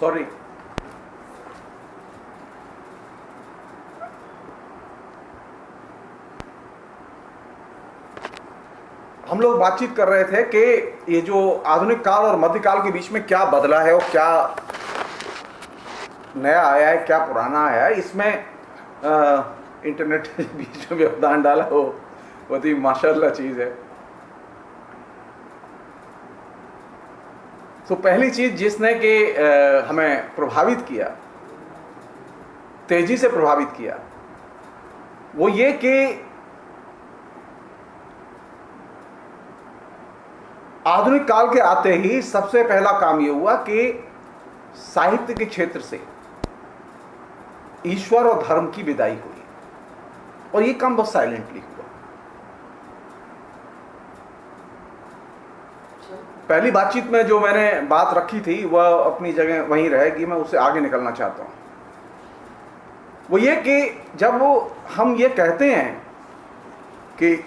Sorry. हम लोग बातचीत कर रहे थे कि ये जो आधुनिक काल और मध्यकाल के बीच में क्या बदला है और क्या नया आया है, क्या पुराना आया है। इसमें इंटरनेट के बीच में व्यवधान डाला, वो बहुत ही माशाल्लाह चीज़ है। तो पहली चीज़ जिसने कि हमें प्रभावित किया, तेजी से प्रभावित किया, वो ये कि आधुनिक काल के आते ही सबसे पहला काम ये हुआ कि साहित्य के क्षेत्र से ईश्वर और धर्म की विदाई हुई, और ये काम बहुत साइलेंटली हुआ। पहली बातचीत में जो मैंने बात रखी थी वह अपनी जगह वहीं रहेगी, मैं उससे आगे निकलना चाहता हूं। वो ये कि जब हम ये कहते हैं कि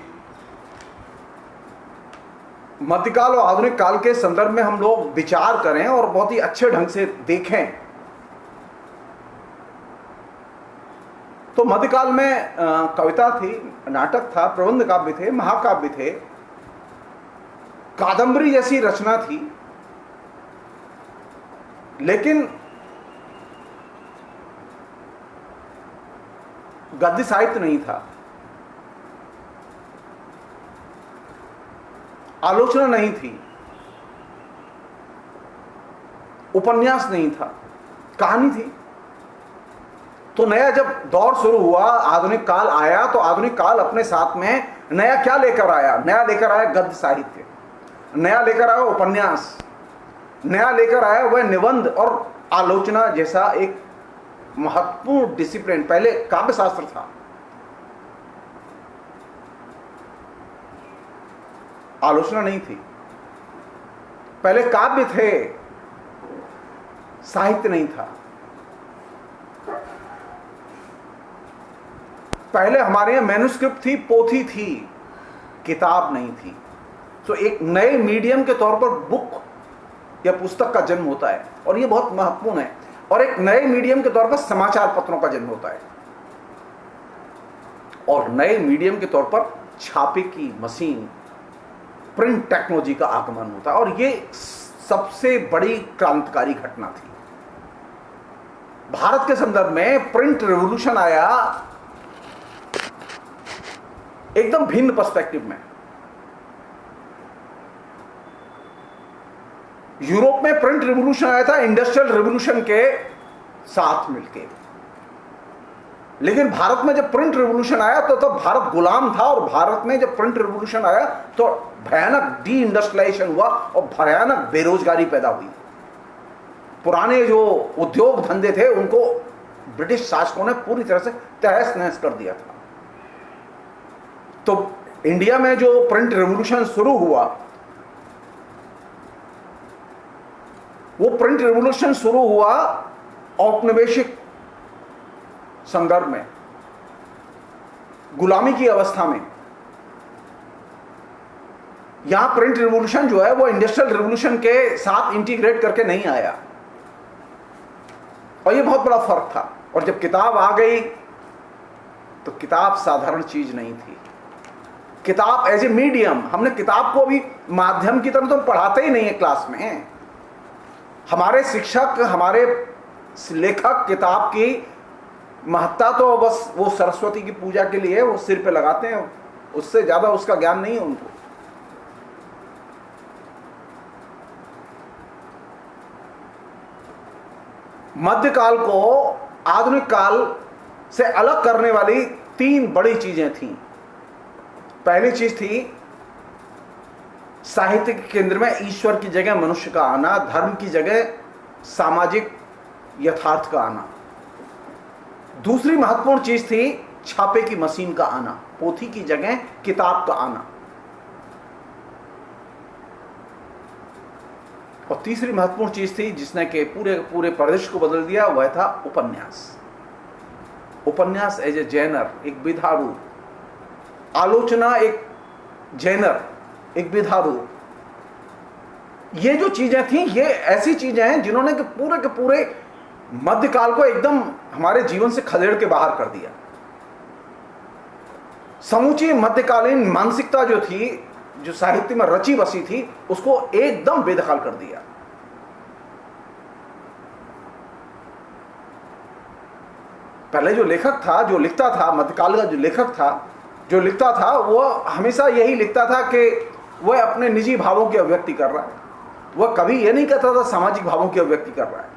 मध्यकाल और आधुनिक काल के संदर्भ में हम लोग विचार करें और बहुत ही अच्छे ढंग से देखें, तो मध्यकाल में कविता थी, नाटक था, प्रबंध काव्य थे, महाकाव्य थे, कादंबरी जैसी रचना थी, लेकिन गद्य साहित्य नहीं था, आलोचना नहीं थी, उपन्यास नहीं था, कहानी थी। तो नया जब दौर शुरू हुआ, आधुनिक काल आया, तो आधुनिक काल अपने साथ में नया क्या लेकर आया? नया लेकर आया गद्य साहित्य, नया लेकर आया उपन्यास, नया लेकर आया वह निबंध और आलोचना जैसा एक महत्वपूर्ण डिसिप्लिन। पहले काव्य शास्त्र था, आलोचना नहीं थी। पहले काव्य थे, साहित्य नहीं था। पहले हमारे यहां मैन्युस्क्रिप्ट थी, पोथी थी, किताब नहीं थी। तो एक नए मीडियम के तौर पर बुक या पुस्तक का जन्म होता है, और यह बहुत महत्वपूर्ण है। और एक नए मीडियम के तौर पर समाचार पत्रों का जन्म होता है, और नए मीडियम के तौर पर छापे की मशीन, प्रिंट टेक्नोलॉजी का आगमन होता है। और ये सबसे बड़ी क्रांतिकारी घटना थी भारत के संदर्भ में। प्रिंट रेवोल्यूशन आया एकदम भिन्न पर्सपेक्टिव में। यूरोप में प्रिंट रेवोल्यूशन आया था इंडस्ट्रियल रेवोल्यूशन के साथ मिलकर, लेकिन भारत में जब प्रिंट रेवोल्यूशन आया तो तब भारत गुलाम था, और भारत में जब प्रिंट रेवोल्यूशन आया तो भयानक डी इंडस्ट्रियलाइजेशन हुआ और भयानक बेरोजगारी पैदा हुई। पुराने जो उद्योग धंधे थे उनको ब्रिटिश शासकों ने पूरी तरह से तहस नहस कर दिया था। तो इंडिया में जो प्रिंट रेवोल्यूशन शुरू हुआ, वो प्रिंट रेवोल्यूशन शुरू हुआ औपनिवेशिक संदर्भ में, गुलामी की अवस्था में। यहां प्रिंट रिवॉल्यूशन जो है वो इंडस्ट्रियल रिवॉल्यूशन के साथ इंटीग्रेट करके नहीं आया, और ये बहुत बड़ा फर्क था। और जब किताब आ गई तो किताब साधारण चीज नहीं थी। किताब एज ए मीडियम, हमने किताब को भी माध्यम की तरह तो पढ़ाते ही नहीं है क्लास में। हमारे शिक्षक, हमारे लेखक किताब की महत्ता तो बस वो सरस्वती की पूजा के लिए वो सिर पे लगाते हैं, उससे ज्यादा उसका ज्ञान नहीं है उनको। मध्यकाल को आधुनिक काल से अलग करने वाली तीन बड़ी चीजें थीं। पहली चीज थी साहित्य के केंद्र में ईश्वर की जगह मनुष्य का आना, धर्म की जगह सामाजिक यथार्थ का आना। दूसरी महत्वपूर्ण चीज थी छापे की मशीन का आना, पोथी की जगह किताब का आना। और तीसरी महत्वपूर्ण चीज थी जिसने के पूरे प्रदेश को बदल दिया, वह था उपन्यास। उपन्यास एज ए जैनर, एक विधा रूप, आलोचना एक जैनर, एक विधा रूप। ये जो चीजें थी, ये ऐसी चीजें हैं जिन्होंने कि पूरे के पूरे मध्यकाल को एकदम हमारे जीवन से खदेड़ के बाहर कर दिया। समूची मध्यकालीन मानसिकता जो थी, जो साहित्य में रची बसी थी, उसको एकदम बेदखल कर दिया। पहले जो लेखक था, जो लिखता था, मध्यकाल का जो लेखक था, जो लिखता था, वह हमेशा यही लिखता था कि वह अपने निजी भावों की अभिव्यक्ति कर रहा है। वह कभी यह नहीं कहता था सामाजिक भावों की अभिव्यक्ति कर रहा है।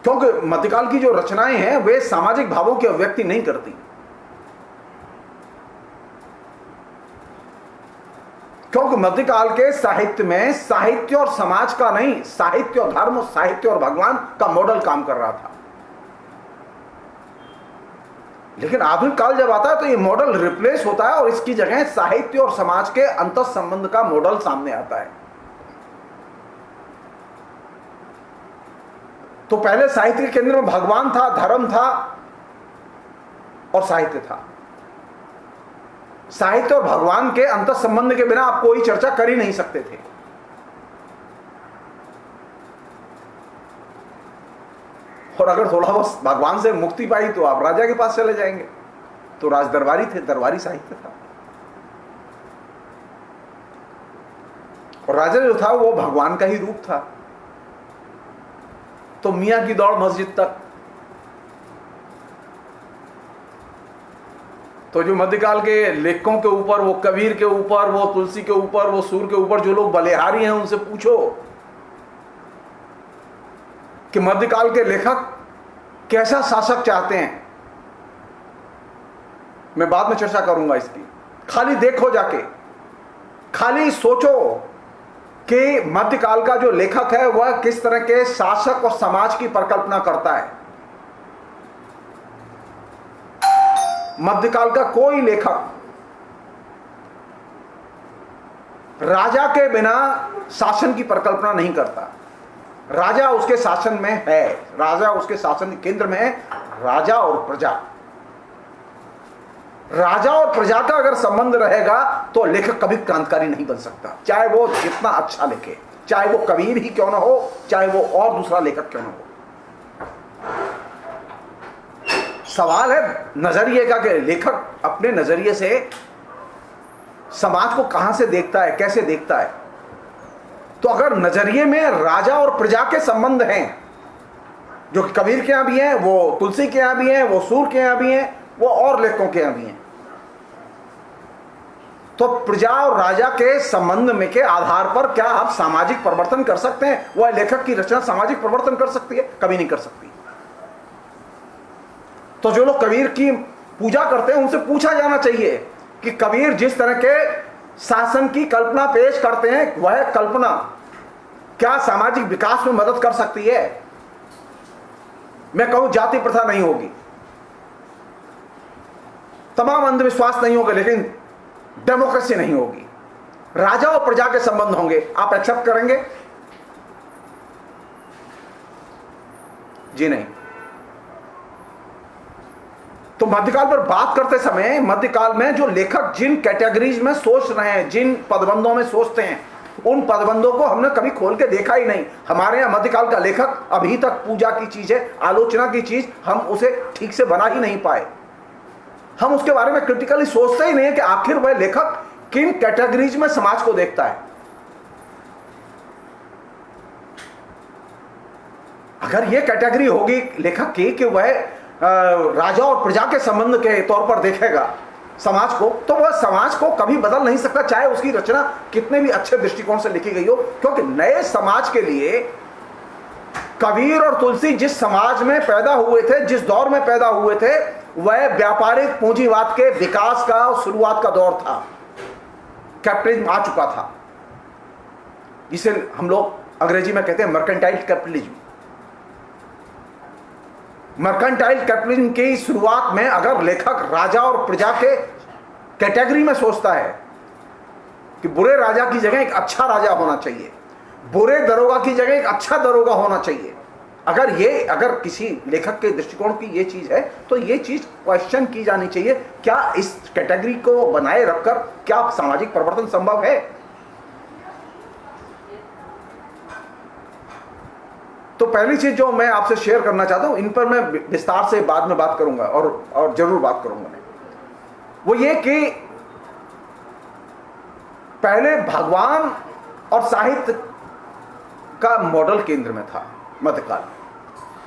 क्योंकि मध्यकाल की जो रचनाएं हैं वे सामाजिक भावों की अभिव्यक्ति नहीं करती। क्योंकि मध्यकाल के साहित्य में साहित्य और समाज का नहीं, साहित्य और धर्म, साहित्य और भगवान का मॉडल काम कर रहा था। लेकिन आधुनिक काल जब आता है तो ये मॉडल रिप्लेस होता है और इसकी जगह साहित्य और समाज के अंतर संबंध का मॉडल सामने आता है। तो पहले साहित्य के केंद्र में भगवान था, धर्म था और साहित्य था। साहित्य और भगवान के अंतर संबंध के बिना आप कोई चर्चा कर ही नहीं सकते थे। और अगर थोड़ा बहुत भगवान से मुक्ति पाई तो आप राजा के पास चले जाएंगे। तो राज दरबारी थे, दरबारी साहित्य था। और राजा जो था वो भगवान का ही रूप था। तो मियां की दौड़ मस्जिद तक। तो जो मध्यकाल के लेखकों के ऊपर, वो कबीर के ऊपर, वो तुलसी के ऊपर, वो सूर के ऊपर जो लोग बलिहारी हैं, उनसे पूछो कि मध्यकाल के लेखक कैसा शासक चाहते हैं। मैं बाद में चर्चा करूंगा इसकी। खाली देखो जाके, खाली सोचो कि मध्यकाल का जो लेखक है वह किस तरह के शासक और समाज की परिकल्पना करता है। मध्यकाल का कोई लेखक राजा के बिना शासन की परिकल्पना नहीं करता। राजा उसके शासन में है, राजा उसके शासन के केंद्र में है। राजा और प्रजा, राजा और प्रजा का अगर संबंध रहेगा तो लेखक कभी क्रांतिकारी नहीं बन सकता, चाहे वो जितना अच्छा लिखे, चाहे वो कबीर ही क्यों ना हो, चाहे वो और दूसरा लेखक क्यों ना हो। सवाल है नजरिए का कि लेखक अपने नजरिए से समाज को कहां से देखता है, कैसे देखता है। तो अगर नजरिए में राजा और प्रजा के संबंध हैं, जो कि कबीर के यहां भी हैं, वो तुलसी के यहां भी हैं, वो सूर के यहां भी हैं, वो और लेखकों के यहां भी हैं, तो प्रजा और राजा के संबंध में के आधार पर क्या आप सामाजिक परिवर्तन कर सकते हैं? वह लेखक की रचना सामाजिक परिवर्तन कर सकती है? कभी नहीं कर सकती। तो जो लोग कबीर की पूजा करते हैं उनसे पूछा जाना चाहिए कि कबीर जिस तरह के शासन की कल्पना पेश करते हैं, वह कल्पना क्या सामाजिक विकास में मदद कर सकती है? मैं कहूं जाति प्रथा नहीं होगी, तमाम अंधविश्वास नहीं होगा, लेकिन डेमोक्रेसी नहीं होगी, राजा और प्रजा के संबंध होंगे। आप एक्सेप्ट करेंगे? जी नहीं। तो मध्यकाल पर बात करते समय, मध्यकाल में जो लेखक जिन कैटेगरीज में सोच रहे हैं, जिन पदबंधों में सोचते हैं, उन पदबंधों को हमने कभी खोल के देखा ही नहीं। हमारे यहाँ मध्यकाल का लेखक अभी तक पूजा की चीज है, आलोचना की चीज, हम उसे ठीक से बना ही नहीं पाए। हम उसके बारे में क्रिटिकली सोचते ही नहीं है कि आखिर वह लेखक किन कैटेगरीज में समाज को देखता है। अगर यह कैटेगरी होगी लेखक की कि वह राजा और प्रजा के संबंध के तौर पर देखेगा समाज को, तो वह समाज को कभी बदल नहीं सकता, चाहे उसकी रचना कितने भी अच्छे दृष्टिकोण से लिखी गई हो। क्योंकि नए समाज के लिए कबीर और तुलसी जिस समाज में पैदा हुए थे, जिस दौर में पैदा हुए थे, वह व्यापारिक पूंजीवाद के विकास का शुरुआत का दौर था। कैपिटलिज्म आ चुका था, जिसे हम लोग अंग्रेजी में कहते हैं मर्केंटाइल कैपिटलिज्म। मर्केंटाइल कैपिटलिज्म की शुरुआत में अगर लेखक राजा और प्रजा के कैटेगरी में सोचता है कि बुरे राजा की जगह एक अच्छा राजा होना चाहिए, बुरे दरोगा की जगह एक अच्छा दरोगा होना चाहिए, अगर किसी लेखक के दृष्टिकोण की ये चीज है तो ये चीज क्वेश्चन की जानी चाहिए, क्या इस कैटेगरी को बनाए रखकर क्या सामाजिक परिवर्तन संभव है? तो पहली चीज जो मैं आपसे शेयर करना चाहता हूं, इन पर मैं विस्तार से बाद में बात करूंगा और जरूर बात करूंगा मैं, वो ये कि पहले भगवान और साहित्य का मॉडल केंद्र में था मध्यकाल।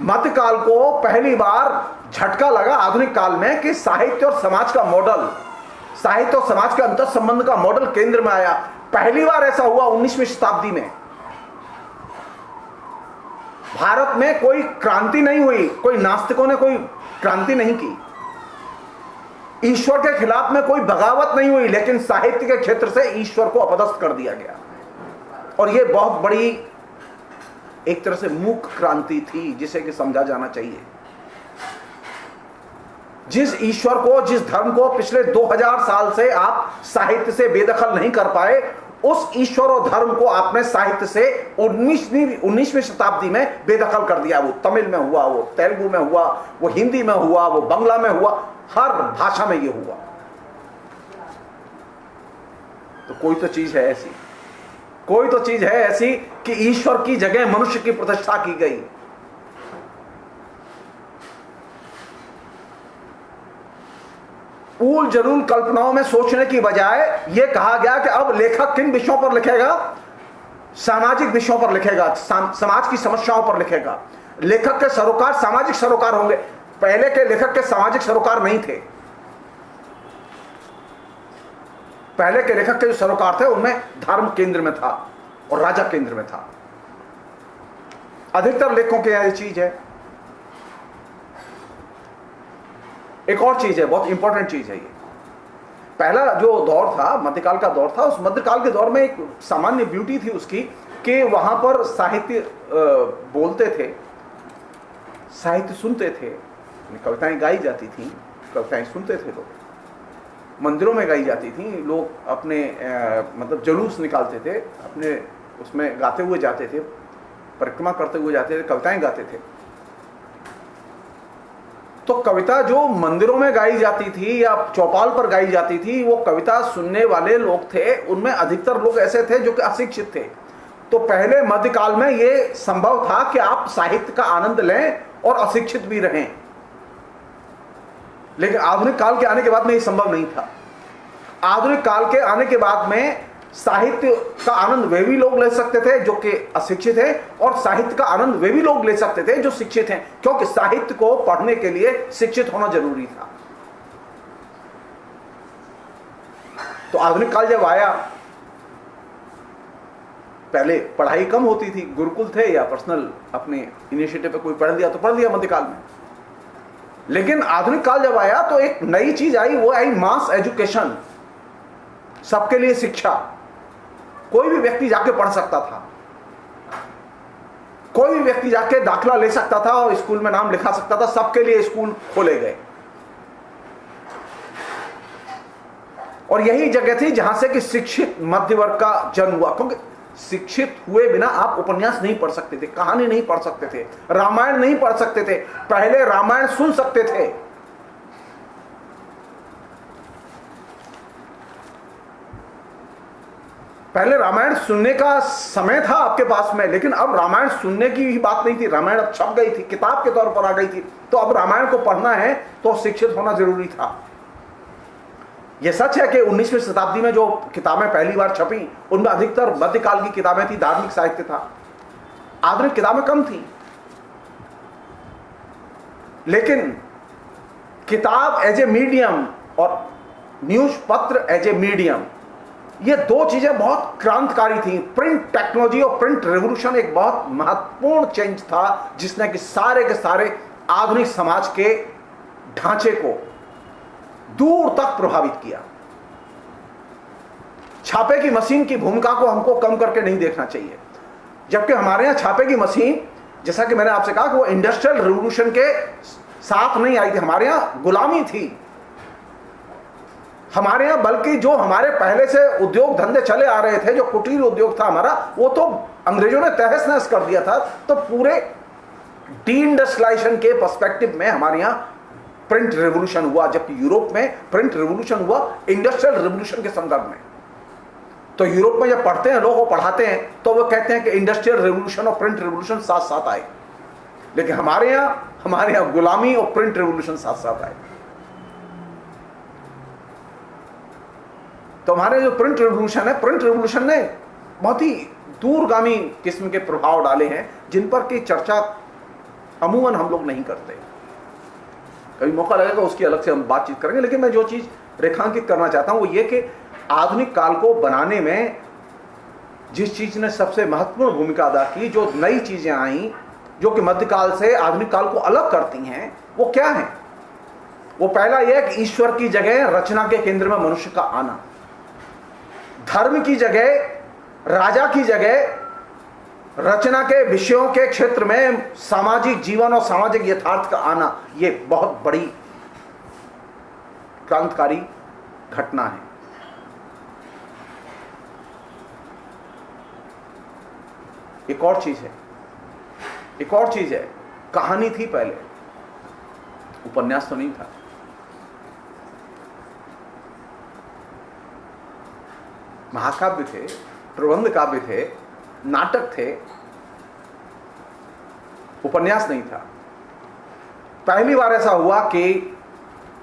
मध्यकाल को पहली बार झटका लगा आधुनिक काल में कि साहित्य और समाज का मॉडल, साहित्य और समाज के अंतर संबंध का मॉडल केंद्र में आया। पहली बार ऐसा हुआ 19वीं शताब्दी में। भारत में कोई क्रांति नहीं हुई, कोई नास्तिकों ने कोई क्रांति नहीं की, ईश्वर के खिलाफ में कोई बगावत नहीं हुई, लेकिन साहित्य के क्षेत्र से ईश्वर को अपदस्थ कर दिया गया। और यह बहुत बड़ी एक तरह से मूक क्रांति थी जिसे कि समझा जाना चाहिए। जिस ईश्वर को, जिस धर्म को पिछले 2000 साल से आप साहित्य से बेदखल नहीं कर पाए, उस ईश्वर और धर्म को आपने साहित्य से 19वीं शताब्दी में बेदखल कर दिया। वो तमिल में हुआ, वो तेलुगु में हुआ, वो हिंदी में हुआ, वो बंगला में हुआ, हर भाषा में ये हुआ। तो कोई तो चीज है ऐसी, कोई तो चीज है ऐसी कि ईश्वर की जगह मनुष्य की प्रतिष्ठा की गई। ऊल जरूल कल्पनाओं में सोचने की बजाय यह कहा गया कि अब लेखक किन विषयों पर लिखेगा? सामाजिक विषयों पर लिखेगा, समाज की समस्याओं पर लिखेगा। लेखक के सरोकार सामाजिक सरोकार होंगे। पहले के लेखक के सामाजिक सरोकार नहीं थे। पहले के लेखक के जो सरोकार थे उनमें धर्म केंद्र में था और राजा केंद्र में था। अधिकतर लेखकों के यह चीज है। एक और चीज है, बहुत इंपॉर्टेंट चीज है ये। पहला जो दौर था, मध्यकाल का दौर था, उस मध्यकाल के दौर में एक सामान्य ब्यूटी थी उसकी कि वहां पर साहित्य बोलते थे, साहित्य सुनते थे, कविताएं गाई जाती थी, कविताएं सुनते थे लोग, मंदिरों में गाई जाती थी, लोग अपने मतलब जुलूस निकालते थे, अपने उसमें गाते हुए जाते थे, परिक्रमा करते हुए जाते थे, कविताएं गाते थे। तो कविता जो मंदिरों में गाई जाती थी या चौपाल पर गाई जाती थी, वो कविता सुनने वाले लोग थे, उनमें अधिकतर लोग ऐसे थे जो कि अशिक्षित थे। तो पहले मध्यकाल में ये संभव था कि आप साहित्य का आनंद लें और अशिक्षित भी रहें। लेकिन आधुनिक काल के आने के बाद में ये संभव नहीं था। आधुनिक काल के आने के बाद में साहित्य का आनंद वे भी लोग ले सकते थे जो कि अशिक्षित है, और साहित्य का आनंद वे भी लोग ले सकते थे जो शिक्षित हैं, क्योंकि साहित्य को पढ़ने के लिए शिक्षित होना जरूरी था। तो आधुनिक काल जब आया, पहले पढ़ाई कम होती थी, गुरुकुल थे या पर्सनल अपने इनिशिएटिव पे कोई पढ़ लिया तो पढ़ लिया मध्यकाल में। लेकिन आधुनिक काल जब आया तो एक नई चीज आई, वो आई मास एजुकेशन, सबके लिए शिक्षा। कोई भी व्यक्ति जाके पढ़ सकता था, कोई भी व्यक्ति जाके दाखिला ले सकता था और स्कूल में नाम लिखा सकता था। सबके लिए स्कूल खोले गए और यही जगह थी जहां से कि शिक्षित मध्य वर्ग का जन्म हुआ। क्योंकि शिक्षित हुए बिना आप उपन्यास नहीं पढ़ सकते थे, कहानी नहीं पढ़ सकते थे, रामायण नहीं पढ़ सकते थे। पहले रामायण सुन सकते थे, पहले रामायण सुनने का समय था आपके पास में, लेकिन अब रामायण सुनने की भी बात नहीं थी। रामायण अब छप गई थी, किताब के तौर पर आ गई थी। तो अब रामायण को पढ़ना है तो शिक्षित होना जरूरी था। यह सच है कि 19वीं शताब्दी में जो किताबें पहली बार छपी उनमें अधिकतर मध्यकाल की किताबें थी, धार्मिक साहित्य था, आधुनिक किताबें कम थी। लेकिन किताब एज ए मीडियम और न्यूज पत्र एज ए मीडियम, ये दो चीजें बहुत क्रांतिकारी थी। प्रिंट टेक्नोलॉजी और प्रिंट रेवोल्यूशन एक बहुत महत्वपूर्ण चेंज था जिसने कि सारे के सारे आधुनिक समाज के ढांचे को दूर तक प्रभावित किया। छापे की मशीन की भूमिका को हमको कम करके नहीं देखना चाहिए। जबकि हमारे यहां छापे की मशीन, जैसा कि मैंने आपसे कहा कि वो इंडस्ट्रियल रिवॉल्यूशन के साथ नहीं आई थी, हमारे यहां गुलामी थी हमारे यहां। बल्कि जो हमारे पहले से उद्योग धंधे चले आ रहे थे, जो कुटीर उद्योग था हमारा, वो तो अंग्रेजों ने तहस नहस कर दिया था। तो पूरे डी इंडस्ट्रियलाइजेशन के पर्सपेक्टिव में हमारे यहां प्रिंट रेवोल्यूशन हुआ, जबकि यूरोप में प्रिंट रेवोल्यूशन हुआ इंडस्ट्रियल रेवोल्यूशन के संदर्भ में। तो यूरोप में जब पढ़ते हैं लोग, वो पढ़ाते हैं तो वो कहते हैं कि इंडस्ट्रियल रेवोल्यूशन और प्रिंट रेवोल्यूशन साथ साथ आए, लेकिन हमारे यहां गुलामी और प्रिंट रेवोल्यूशन साथ साथ आए। तो हमारे जो प्रिंट रेवोल्यूशन है, प्रिंट रेवोल्यूशन ने बहुत ही दूरगामी किस्म के प्रभाव डाले हैं, जिन पर की चर्चा अमूमन हम लोग नहीं करते। कभी मौका लगेगा उसकी अलग से हम बातचीत करेंगे, लेकिन मैं जो चीज रेखांकित करना चाहता हूं वो ये कि आधुनिक काल को बनाने में जिस चीज ने सबसे महत्वपूर्ण भूमिका अदा की, जो नई चीजें आई जो कि मध्यकाल से आधुनिक काल को अलग करती हैं, वो क्या है? वो पहला यह है कि ईश्वर की जगह रचना के केंद्र में मनुष्य का आना, धर्म की जगह, राजा की जगह रचना के विषयों के क्षेत्र में सामाजिक जीवन और सामाजिक यथार्थ का आना, ये बहुत बड़ी क्रांतिकारी घटना है। एक और चीज है, कहानी थी पहले, उपन्यास तो नहीं था। महाकाव्य थे, प्रबंध काव्य थे, नाटक थे, उपन्यास नहीं था। पहली बार ऐसा हुआ कि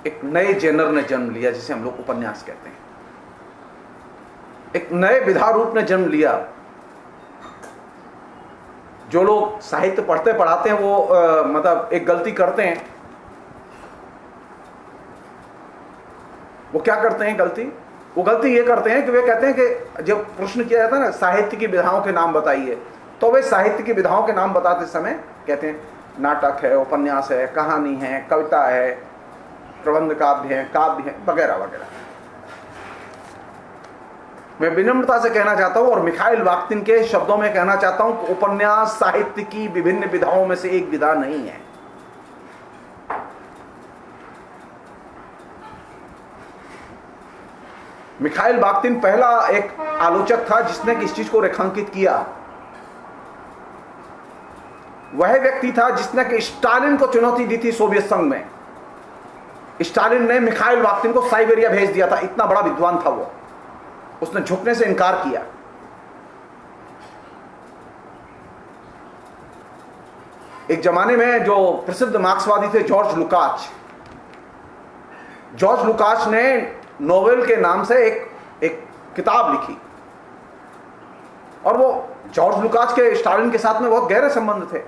एक नए जेनर ने जन्म लिया, जिसे हम लोग उपन्यास कहते हैं। एक नए विधा रूप ने जन्म लिया। जो लोग साहित्य पढ़ते पढ़ाते हैं वो मतलब एक गलती करते हैं। वो क्या करते हैं गलती? वो गलती ये करते हैं कि वे कहते हैं कि जब प्रश्न किया जाता है ना, साहित्य की विधाओं के नाम बताइए, तो वे साहित्य की विधाओं के नाम बताते समय कहते हैं नाटक है, उपन्यास है, कहानी है, कविता है, प्रबंध काव्य है, काव्य है, वगैरह वगैरह। मैं विनम्रता से कहना चाहता हूं और मिखाइल बाख्तिन के शब्दों में कहना चाहता हूं कि उपन्यास साहित्य की विभिन्न विधाओं में से एक विधा नहीं है। मिखाइल बाख्तिन पहला एक आलोचक था जिसने इस चीज को रेखांकित किया। वह व्यक्ति था जिसने कि स्टालिन को चुनौती दी थी सोवियत संघ में। स्टालिन ने मिखाइल बाख्तिन को साइबेरिया भेज दिया था, इतना बड़ा विद्वान था वो। उसने झुकने से इनकार किया। एक जमाने में जो प्रसिद्ध मार्क्सवादी थे जॉर्ज लुकाच ने नोवेल के नाम से एक किताब लिखी, और वो जॉर्ज लुकाच के स्टालिन के साथ में बहुत गहरे संबंध थे।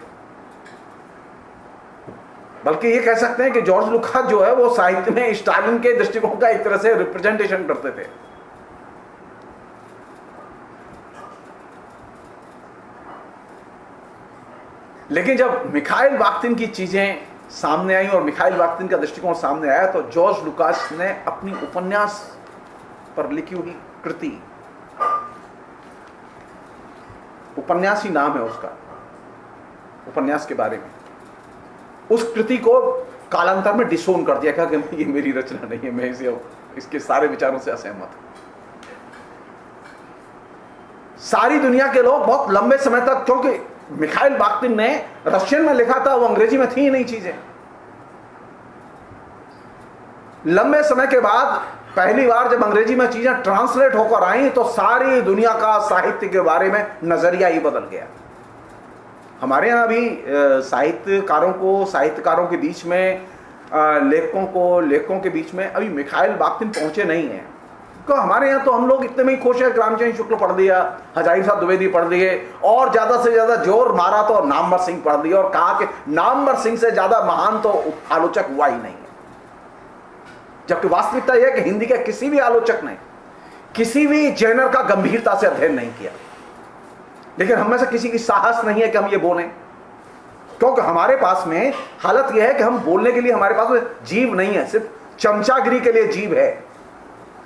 बल्कि ये कह सकते हैं कि जॉर्ज लुकाच जो है वो साहित्य में स्टालिन के दृष्टिकोण का एक तरह से रिप्रेजेंटेशन करते थे। लेकिन जब मिखाइल बाख्तिन की चीजें सामने आई और मिखाइल बाख्तिन का दृष्टिकोण सामने आया, तो जॉर्ज लुकास ने अपनी उपन्यास पर लिखी हुई कृति, उपन्यास ही नाम है उसका, उपन्यास के बारे में, उस कृति को कालांतर में डिसोन कर दिया, कहा कि ये मेरी रचना नहीं है, मैं इसके सारे विचारों से असहमत हूं। सारी दुनिया के लोग बहुत लंबे समय तक, क्योंकि मिखाइल बाख्तिन ने रशियन में लिखा था, वो अंग्रेजी में थी ही नहीं चीजें। लंबे समय के बाद पहली बार जब अंग्रेजी में चीजें ट्रांसलेट होकर आई, तो सारी दुनिया का साहित्य के बारे में नजरिया ही बदल गया। हमारे यहाँ भी साहित्यकारों के बीच में, लेखकों के बीच में अभी मिखाइल बाख्तिन पहुंचे नहीं हैं। तो हमारे यहाँ तो हम लोग इतने में ही खुश है, रामचंद्र शुक्ल पढ़ दिया, हजारी साहब द्विवेदी पढ़ दिए, और ज्यादा से ज्यादा जोर मारा तो नामवर सिंह पढ़ दिया, और कहा कि नामवर सिंह से ज्यादा महान तो आलोचक हुआ ही नहीं है। जबकि वास्तविकता यह है कि हिंदी के किसी भी आलोचक ने किसी भी जेनर का गंभीरता से अध्ययन नहीं किया। लेकिन हम में से किसी की साहस नहीं है कि हम ये बोलें, क्योंकि हमारे पास में हालत यह है कि हम बोलने के लिए हमारे पास में जीभ नहीं है, सिर्फ चमचागिरी के लिए जीभ है,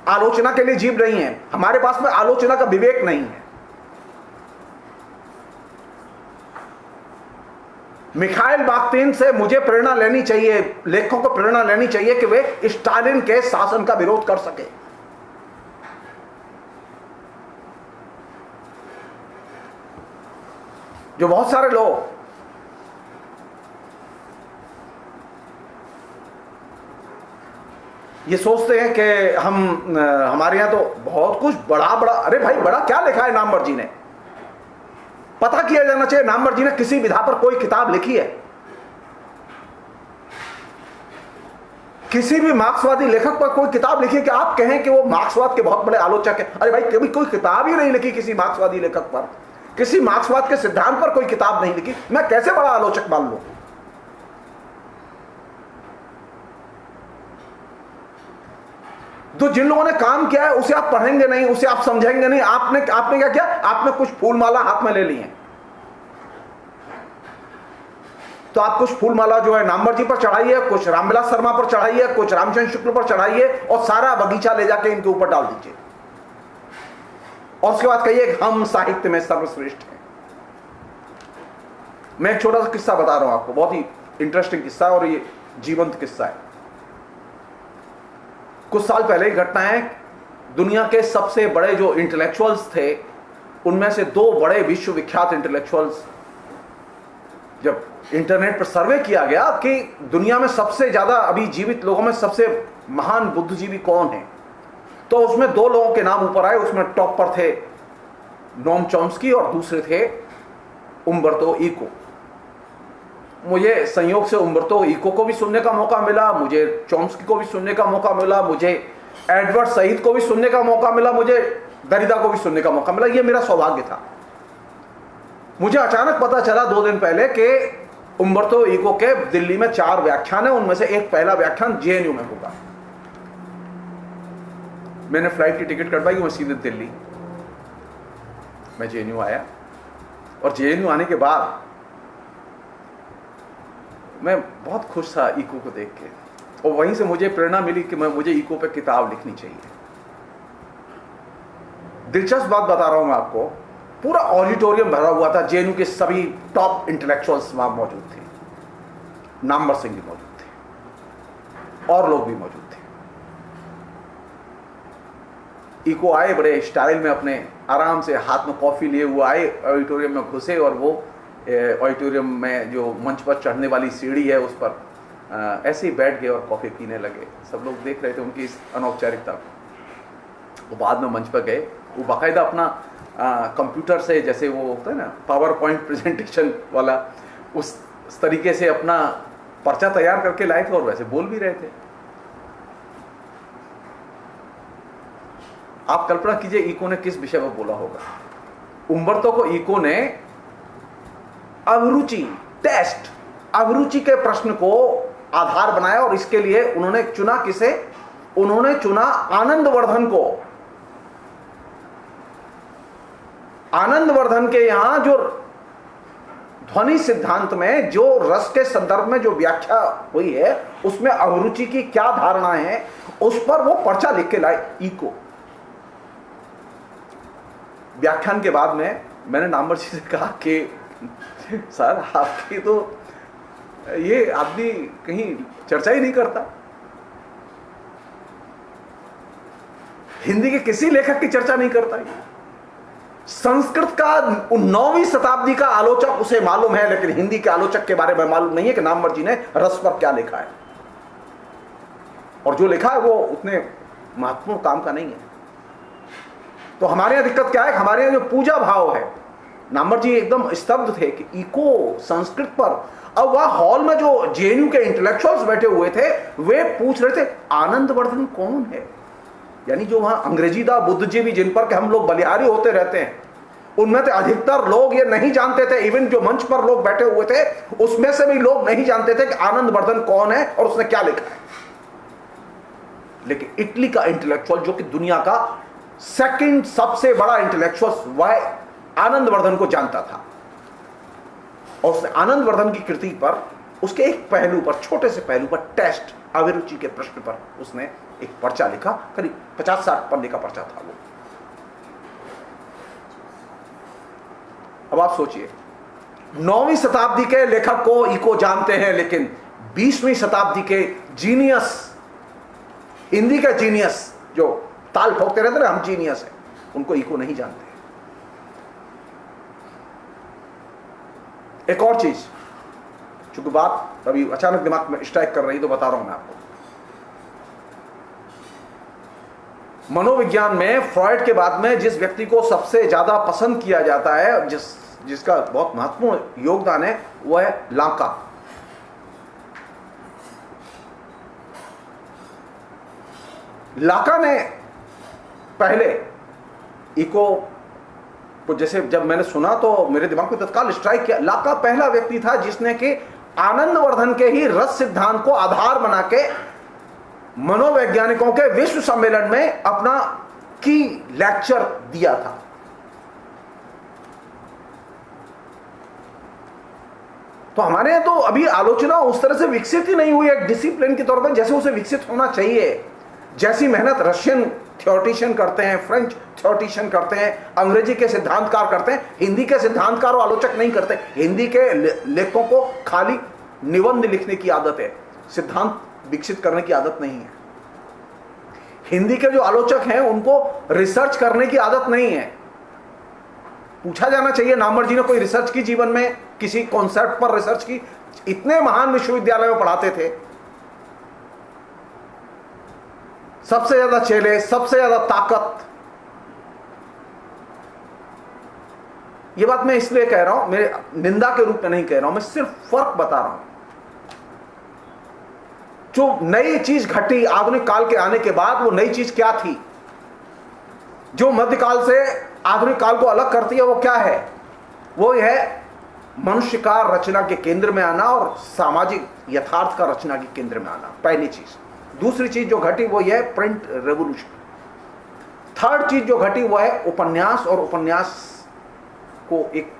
आलोचना के लिए जीभ नहीं है। हमारे पास में आलोचना का विवेक नहीं है। मिखाइल बाख्तिन से मुझे प्रेरणा लेनी चाहिए, लेखकों को प्रेरणा लेनी चाहिए कि वे स्टालिन के शासन का विरोध कर सके। जो बहुत सारे लोग ये सोचते हैं कि हमारे यहाँ तो बहुत कुछ बड़ा बड़ा, अरे भाई बड़ा क्या लिखा है नामवर ने? पता किया जाना चाहिए नामवर ने किसी विधा पर कोई किताब लिखी है? किसी भी मार्क्सवादी लेखक पर कोई किताब लिखी है कि आप कहें कि वो मार्क्सवाद के बहुत बड़े आलोचक है? अरे भाई कभी कोई किताब ही नहीं लिखी किसी मार्क्सवादी लेखक पर, किसी मार्क्सवाद के सिद्धांत पर कोई किताब नहीं लिखी, मैं कैसे बड़ा आलोचक मान लूं? तो जिन लोगों ने काम किया है उसे आप पढ़ेंगे नहीं, उसे आप समझेंगे नहीं। आपने क्या किया? आपने कुछ फूलमाला हाथ में ले ली है, तो आप कुछ फूलमाला जो है नामवर जी पर चढ़ाइए, कुछ रामविलास शर्मा पर चढ़ाइए, कुछ रामचंद्र शुक्ल पर चढ़ाइए और सारा बगीचा ले जाके इनके ऊपर डाल दीजिए और उसके बाद कहिए कि हम साहित्य में सर्वश्रेष्ठ हैं। मैं एक छोटा सा किस्सा बता रहा हूं आपको, बहुत ही इंटरेस्टिंग किस्सा और ये जीवंत किस्सा है। कुछ साल पहले की घटना है। दुनिया के सबसे बड़े जो इंटेलेक्चुअल्स थे उनमें से दो बड़े विश्वविख्यात इंटेलेक्चुअल्स, जब इंटरनेट पर सर्वे किया गया कि दुनिया में सबसे ज्यादा अभी जीवित लोगों में सबसे महान बुद्धिजीवी कौन है, तो उसमें दो लोगों के नाम ऊपर आए। उसमें टॉप पर थे नोम चॉम्स्की और दूसरे थे उम्बर्तो इको। मुझे संयोग से उम्बर्तो इको को भी सुनने का मौका मिला, मुझे चॉम्स्की को भी सुनने का मौका मिला, मुझे एडवर्ड सईद को भी सुनने का मौका मिला, मुझे दरिदा को भी सुनने का मौका मिला। ये मेरा सौभाग्य था। मुझे अचानक पता चला 2 दिन पहले कि उम्बर्तो इको के दिल्ली में 4 व्याख्यान है, उनमें से एक पहला व्याख्यान जेएनयू में होगा। मैंने फ्लाइट की टिकट कटवाई, मैं सीधे दिल्ली मैं जेएनयू आया और जेएनयू आने के बाद मैं बहुत खुश था इको को देख के, और वहीं से मुझे प्रेरणा मिली कि मुझे इको पे किताब लिखनी चाहिए। दिलचस्प बात बता रहा हूं मैं आपको, पूरा ऑडिटोरियम भरा हुआ था, जेएनयू के सभी टॉप इंटेलेक्चुअल्स वहां मौजूद थे, नामवर सिंह भी मौजूद थे और लोग भी मौजूद थे। इको आए बड़े स्टाइल में, अपने आराम से हाथ में कॉफी लिए हुए आए, ऑडिटोरियम में घुसे और वो ऑडिटोरियम में जो मंच पर चढ़ने वाली सीढ़ी है उस पर ऐसे ही बैठ गए और कॉफी पीने लगे। सब लोग देख रहे थे उनकी इस अनौपचारिकता को। वो बाद में मंच पर गए, वो बाकायदा अपना कंप्यूटर से, जैसे वो होता है ना पावर पॉइंट प्रेजेंटेशन वाला, उस तरीके से अपना पर्चा तैयार करके लाए थे और वैसे बोल भी रहे थे। आप कल्पना कीजिए इको ने किस विषय पर बोला होगा। उम्बर्तो को इको ने अभिरुचि टेस्ट, अभिरुचि के प्रश्न को आधार बनाया और इसके लिए उन्होंने चुना किसे? उन्होंने चुना आनंदवर्धन को। आनंदवर्धन के यहां जो ध्वनि सिद्धांत में जो रस के संदर्भ में जो व्याख्या हुई है उसमें अभिरुचि की क्या धारणा है, उस पर वो पर्चा लिख के लाए इको। व्याख्यान के बाद में मैंने नामवर जी से कहा कि सर आपकी तो ये आदमी कहीं चर्चा ही नहीं करता, हिंदी के किसी लेखक की चर्चा नहीं करता। संस्कृत का 9वीं शताब्दी का आलोचक उसे मालूम है, लेकिन हिंदी के आलोचक के बारे में मालूम नहीं है कि नामवर जी ने रस पर क्या लिखा है, और जो लिखा है वो उतने महत्वपूर्ण काम का नहीं है। तो हमारे यहां दिक्कत क्या है? हमारे यहां जो पूजा भाव है, नामवर जी एकदम स्तब्ध थे कि इको संस्कृत पर। अब वह हॉल में जो जेएनयू के इंटेलेक्चुअल्स बैठे हुए थे वे पूछ रहे थे आनंदवर्धन कौन है। यानी जो वहां अंग्रेजीदा बुद्धिजीवी जिन पर के हम लोग बलिहारी होते रहते हैं, उनमें से अधिकतर लोग ये नहीं जानते थे। इवन जो मंच पर लोग बैठे हुए थे उसमें से भी लोग नहीं जानते थे कि आनंदवर्धन कौन है और उसने क्या लिखा है। लेकिन इटली का इंटेलेक्चुअल जो कि दुनिया का सेकंड सबसे बड़ा इंटेलेक्चुअल, वह आनंदवर्धन को जानता था और उसने आनंदवर्धन की कृति पर, उसके एक पहलू पर, छोटे से पहलू पर, टेस्ट अभिरुचि के प्रश्न पर उसने एक पर्चा लिखा। करीब 50-60 पन्ने का पर्चा था वो। अब आप सोचिए, 9वीं शताब्दी के लेखक को इको जानते हैं, लेकिन 20वीं शताब्दी के जीनियस, हिंदी का जीनियस जो ताल ठोकते रहते ना हम जीनियस है, उनको इको नहीं जानते। एक और चीज, चूंकि बात अभी अचानक दिमाग में स्ट्राइक कर रही तो बता रहा हूं मैं आपको। मनोविज्ञान में फ्रॉइड के बाद में जिस व्यक्ति को सबसे ज्यादा पसंद किया जाता है, जिसका बहुत महत्वपूर्ण योगदान है, वह है लाका। लाका ने पहले इको को, जैसे जब मैंने सुना तो मेरे दिमाग में तत्काल स्ट्राइक किया, लाका पहला व्यक्ति था जिसने कि आनंदवर्धन के ही रस सिद्धांत को आधार बना के मनोवैज्ञानिकों के विश्व सम्मेलन में अपना की लेक्चर दिया था। तो हमारे यहां तो अभी आलोचना उस तरह से विकसित ही नहीं हुई एक डिसिप्लिन के तौर पर जैसे उसे विकसित होना चाहिए। जैसी मेहनत रशियन थियोटिशियन करते हैं, फ्रेंच थियोटिशियन करते हैं, अंग्रेजी के सिद्धांतकार करते हैं, हिंदी के सिद्धांतकार और आलोचक नहीं करते। हिंदी के लेखकों को खाली निबंध लिखने की आदत है, सिद्धांत विकसित करने की आदत नहीं है। हिंदी के जो आलोचक हैं उनको रिसर्च करने की आदत नहीं है। पूछा जाना चाहिए नामवर जी ने कोई रिसर्च की जीवन में, किसी कॉन्सेप्ट पर रिसर्च की? इतने महान विश्वविद्यालय में पढ़ाते थे, सबसे ज्यादा चेले, सबसे ज्यादा ताकत। यह बात मैं इसलिए कह रहा हूं, मेरे निंदा के रूप में नहीं कह रहा हूं, मैं सिर्फ फर्क बता रहा हूं। जो नई चीज घटी आधुनिक काल के आने के बाद, वो नई चीज क्या थी जो मध्यकाल से आधुनिक काल को अलग करती है? वो क्या है? वो है मनुष्य का रचना के केंद्र में आना और सामाजिक यथार्थ का रचना के केंद्र में आना, पहली चीज। दूसरी चीज जो घटी वो ये प्रिंट रेवोल्यूशन। थर्ड चीज जो घटी वो है उपन्यास, और उपन्यास को एक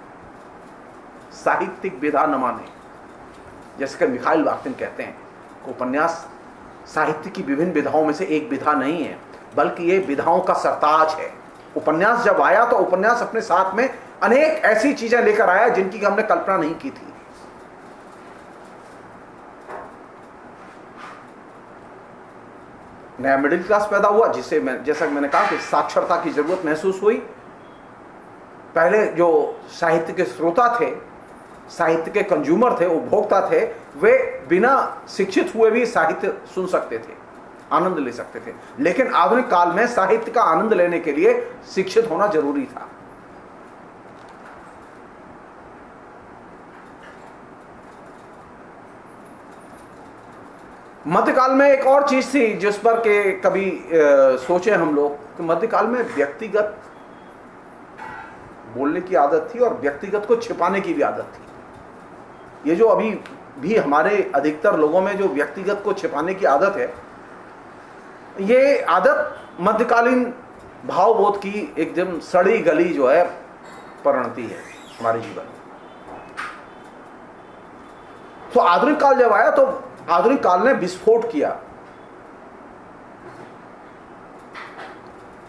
साहित्यिक विधा न माने। जैसे कि मिखाइल बाख्तिन कहते हैं, उपन्यास साहित्य की विभिन्न विधाओं में से एक विधा नहीं है, बल्कि ये विधाओं का सरताज है। उपन्यास जब आया तो उपन्यास अपने साथ में अनेक ऐसी चीजें लेकर आया जिनकी हमने कल्पना नहीं की थी। नया मिडिल क्लास पैदा हुआ, जिससे जैसा मैंने कहा कि साक्षरता की जरूरत महसूस हुई। पहले जो साहित्य के श्रोता थे, साहित्य के कंज्यूमर थे, उपभोक्ता थे, वे बिना शिक्षित हुए भी साहित्य सुन सकते थे, आनंद ले सकते थे। लेकिन आधुनिक काल में साहित्य का आनंद लेने के लिए शिक्षित होना जरूरी था। मध्यकाल में एक और चीज थी जिस पर के कभी सोचे हम लोग, कि मध्यकाल में व्यक्तिगत बोलने की आदत थी और व्यक्तिगत को छिपाने की भी आदत थी। ये जो अभी भी हमारे अधिकतर लोगों में जो व्यक्तिगत को छिपाने की आदत है, ये आदत मध्यकालीन भावबोध की एकदम सड़ी गली जो है परिणति है हमारे जीवन में। तो आधुनिक काल जब आया तो आधुनिक काल ने विस्फोट किया।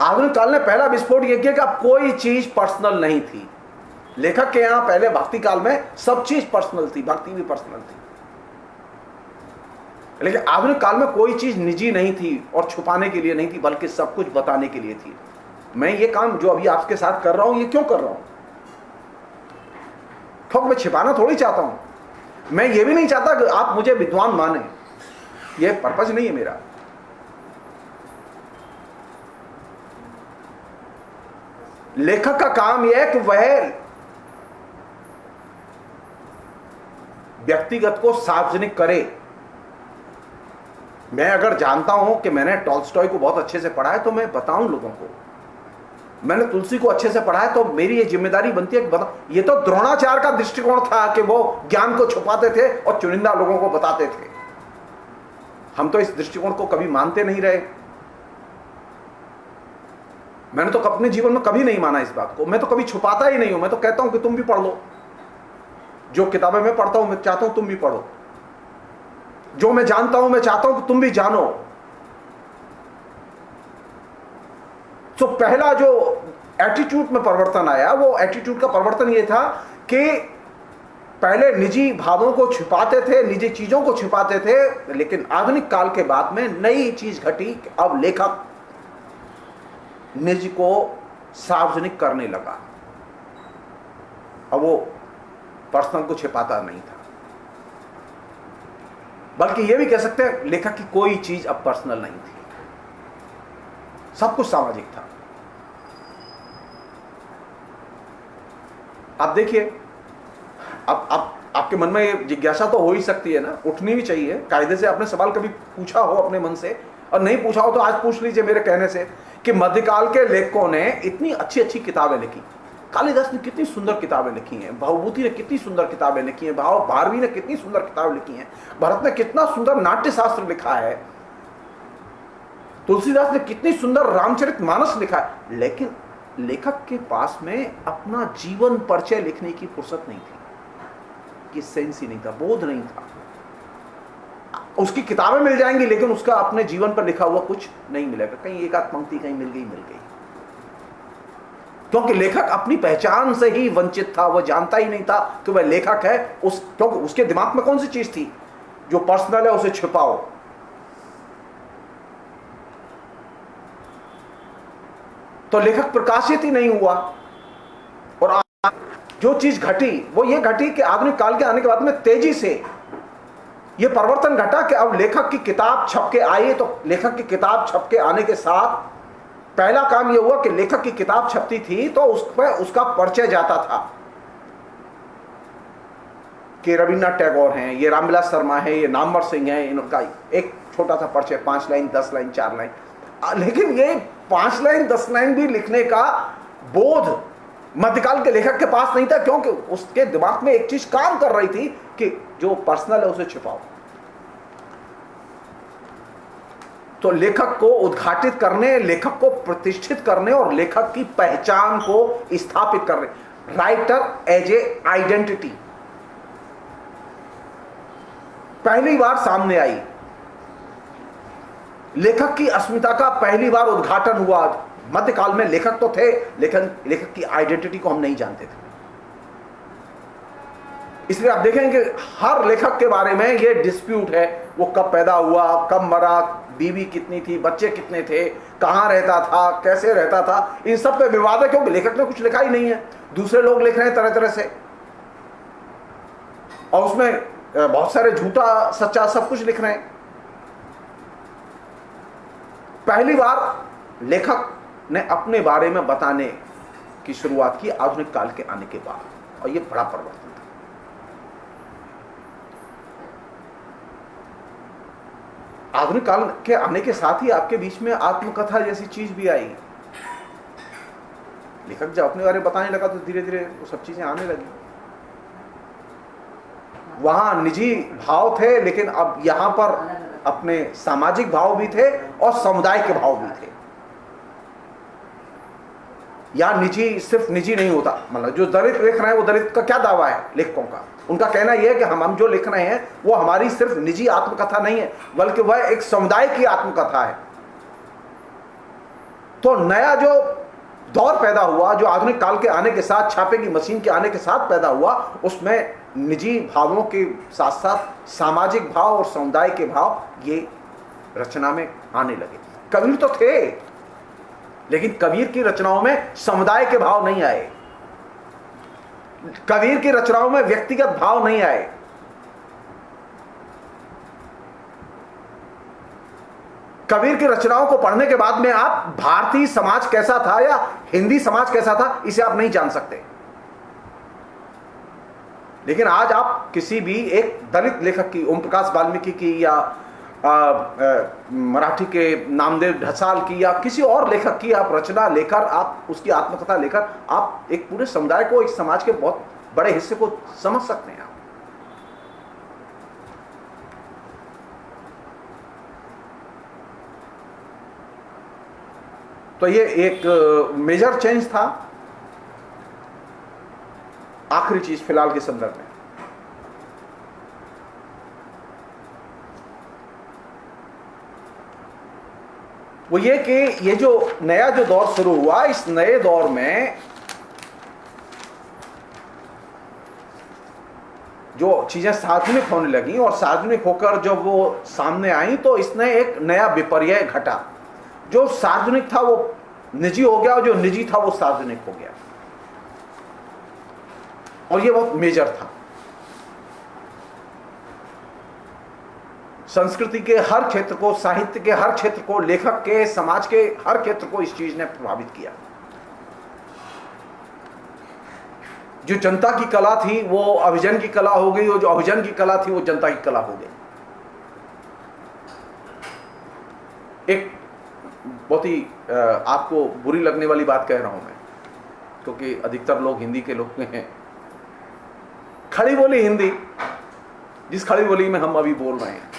आधुनिक काल ने पहला विस्फोट यह किया कि अब कोई चीज पर्सनल नहीं थी। लेखक के यहां पहले भक्ति काल में सब चीज पर्सनल थी, भक्ति भी पर्सनल थी, लेकिन आधुनिक काल में कोई चीज निजी नहीं थी और छुपाने के लिए नहीं थी, बल्कि सब कुछ बताने के लिए थी। मैं ये काम जो अभी आपके साथ कर रहा हूं, ये क्यों कर रहा हूं? क्योंकि मैं छिपाना थोड़ी चाहता हूं। मैं ये भी नहीं चाहता कि आप मुझे विद्वान माने, ये पर्पस नहीं है मेरा। लेखक का काम यह है कि वह व्यक्तिगत को सार्वजनिक करे। मैं अगर जानता हूं कि मैंने टॉल्स्टॉय को बहुत अच्छे से पढ़ा है तो मैं बताऊं लोगों को। मैंने तुलसी को अच्छे से पढ़ा है तो मेरी ये जिम्मेदारी बनती है कि बताऊं। ये तो द्रोणाचार्य का दृष्टिकोण था कि वो ज्ञान को छुपाते थे और चुनिंदा लोगों को बताते थे। हम तो इस दृष्टिकोण को कभी मानते नहीं रहे। मैंने तो अपने जीवन में कभी नहीं माना इस बात को। मैं तो कभी छुपाता ही नहीं हूं। मैं तो कहता हूं कि तुम भी पढ़ लो। जो किताबें मैं पढ़ता हूं मैं चाहता हूं तुम भी पढ़ो। जो मैं जानता हूं मैं चाहता हूं कि तुम भी जानो। तो पहला जो एटीट्यूड में परिवर्तन आया, वो एटीट्यूड का परिवर्तन ये था कि पहले निजी भावों को छिपाते थे, निजी चीजों को छिपाते थे, लेकिन आधुनिक काल के बाद में नई चीज घटी। अब लेखक निज को सार्वजनिक करने लगा। अब वो पर्सनल को छिपाता नहीं था, बल्कि ये भी कह सकते हैं लेखक की कोई चीज अब पर्सनल नहीं थी। सब कुछ सामाजिक था। आप देखिए, अब आपके मन में ये जिज्ञासा तो हो ही सकती है ना, उठनी भी चाहिए। कायदे से आपने सवाल कभी पूछा हो अपने मन से, और नहीं पूछा हो तो आज पूछ लीजिए मेरे कहने से, कि मध्यकाल के लेखकों ने इतनी अच्छी अच्छी किताबें लिखी। कालिदास ने कितनी सुंदर किताबें लिखी हैं, भवभूति ने कितनी सुंदर किताबें लिखी हैं, भारवी ने कितनी सुंदर किताबें लिखी हैं, भरत ने कितना सुंदर नाट्य शास्त्र लिखा है, तुलसीदास ने कितनी सुंदर रामचरितमानस लिखा है। लेकिन लेखक के पास में अपना जीवन परिचय लिखने की फुर्सत नहीं थी, कि सेंस ही नहीं था, बोध नहीं था। उसकी किताबें मिल जाएंगी लेकिन उसका अपने जीवन पर लिखा हुआ कुछ नहीं मिलेगा, कहीं एक आध पंक्ति कहीं मिल गई। क्योंकि लेखक अपनी पहचान से ही वंचित था, वह जानता ही नहीं था कि वह लेखक है। क्योंकि उसके दिमाग में कौन सी चीज थी, जो पर्सनल है उसे छिपाओ। तो लेखक प्रकाशित ही नहीं हुआ। और जो चीज घटी वो ये घटी कि आधुनिक काल के आने के बाद में तेजी से ये परिवर्तन घटा कि अब लेखक की किताब छप के आई। तो लेखक की किताब छप के आने के साथ पहला काम यह हुआ कि लेखक की किताब छपती थी तो उस पर उसका परिचय जाता था, कि रविन्द्रनाथ टैगोर हैं, ये रामविलास शर्मा है, ये नामवर सिंह है, इनका एक छोटा सा परिचय, 5 लाइन 10 लाइन 4 लाइन। लेकिन ये 5 लाइन 10 लाइन भी लिखने का बोध मध्यकाल के लेखक के पास नहीं था, क्योंकि उसके दिमाग में एक चीज काम कर रही थी कि जो पर्सनल है उसे छिपाओ। तो लेखक को उद्घाटित करने, लेखक को प्रतिष्ठित करने और लेखक की पहचान को स्थापित करने, राइटर एज ए आइडेंटिटी पहली बार सामने आई। लेखक की अस्मिता का पहली बार उद्घाटन हुआ। मध्यकाल में लेखक तो थे लेकिन लेखक की आइडेंटिटी को हम नहीं जानते थे। इसलिए आप देखेंगे हर लेखक के बारे में ये डिस्प्यूट है, वो कब पैदा हुआ, कब मरा, बीवी कितनी थी, बच्चे कितने थे, कहां रहता था, कैसे रहता था, इन सब पे विवाद है, क्योंकि लेखक ने कुछ लिखा ही नहीं है, दूसरे लोग लिख रहे हैं तरह तरह से, और उसमें बहुत सारे झूठा सच्चा सब कुछ लिख रहे हैं। पहली बार लेखक ने अपने बारे में बताने की शुरुआत की आधुनिक काल के आने के बाद, और यह बड़ा परिवर्तन था। आधुनिक काल के आने के साथ ही आपके बीच में आत्मकथा जैसी चीज भी आई। लेखक जब अपने बारे में बताने लगा तो धीरे धीरे वो सब चीजें आने लगी। वहां निजी भाव थे लेकिन अब यहां पर अपने सामाजिक भाव भी थे और समुदाय के भाव भी थे। या निजी सिर्फ निजी नहीं होता, मतलब जो दलित लिख रहे हैं वो दलित का क्या दावा है लेखकों का, उनका कहना यह है कि हम जो लिख रहे हैं वो हमारी सिर्फ निजी आत्मकथा नहीं है बल्कि वह एक समुदाय की आत्मकथा है। तो नया जो दौर पैदा हुआ, जो आधुनिक काल के आने के साथ, छापे की मशीन के आने के साथ पैदा हुआ, उसमें निजी भावों के साथ साथ सामाजिक भाव और समुदाय के भाव ये रचना में आने लगे। कबीर तो थे लेकिन कबीर की रचनाओं में समुदाय के भाव नहीं आए, कबीर की रचनाओं में व्यक्तिगत भाव नहीं आए। कबीर की रचनाओं को पढ़ने के बाद में आप भारतीय समाज कैसा था या हिंदी समाज कैसा था इसे आप नहीं जान सकते। लेकिन आज आप किसी भी एक दलित लेखक की, ओम प्रकाश वाल्मीकि की या मराठी के नामदेव ढसाल की या किसी और लेखक की आप रचना लेकर, आप उसकी आत्मकथा लेकर आप एक पूरे समुदाय को, एक समाज के बहुत बड़े हिस्से को समझ सकते हैं। तो ये एक मेजर चेंज था। आखिरी चीज फिलहाल के संदर्भ में, वो ये कि ये जो नया जो दौर शुरू हुआ, इस नए दौर में जो चीजें सार्वजनिक होने लगी और सार्वजनिक होकर जब वो सामने आई तो इसने एक नया विपर्य घटा। जो सार्वजनिक था वो निजी हो गया और जो निजी था वो सार्वजनिक हो गया, और ये बहुत मेजर था। संस्कृति के हर क्षेत्र को, साहित्य के हर क्षेत्र को, लेखक के, समाज के हर क्षेत्र को इस चीज ने प्रभावित किया। जो जनता की कला थी वो अभिजन की कला हो गई, और जो अभिजन की कला थी वो जनता की कला हो गई। एक बहुत ही आपको बुरी लगने वाली बात कह रहा हूं मैं, क्योंकि अधिकतर लोग हिंदी के लोग हैं। खड़ी बोली हिंदी, जिस खड़ी बोली में हम अभी बोल रहे हैं,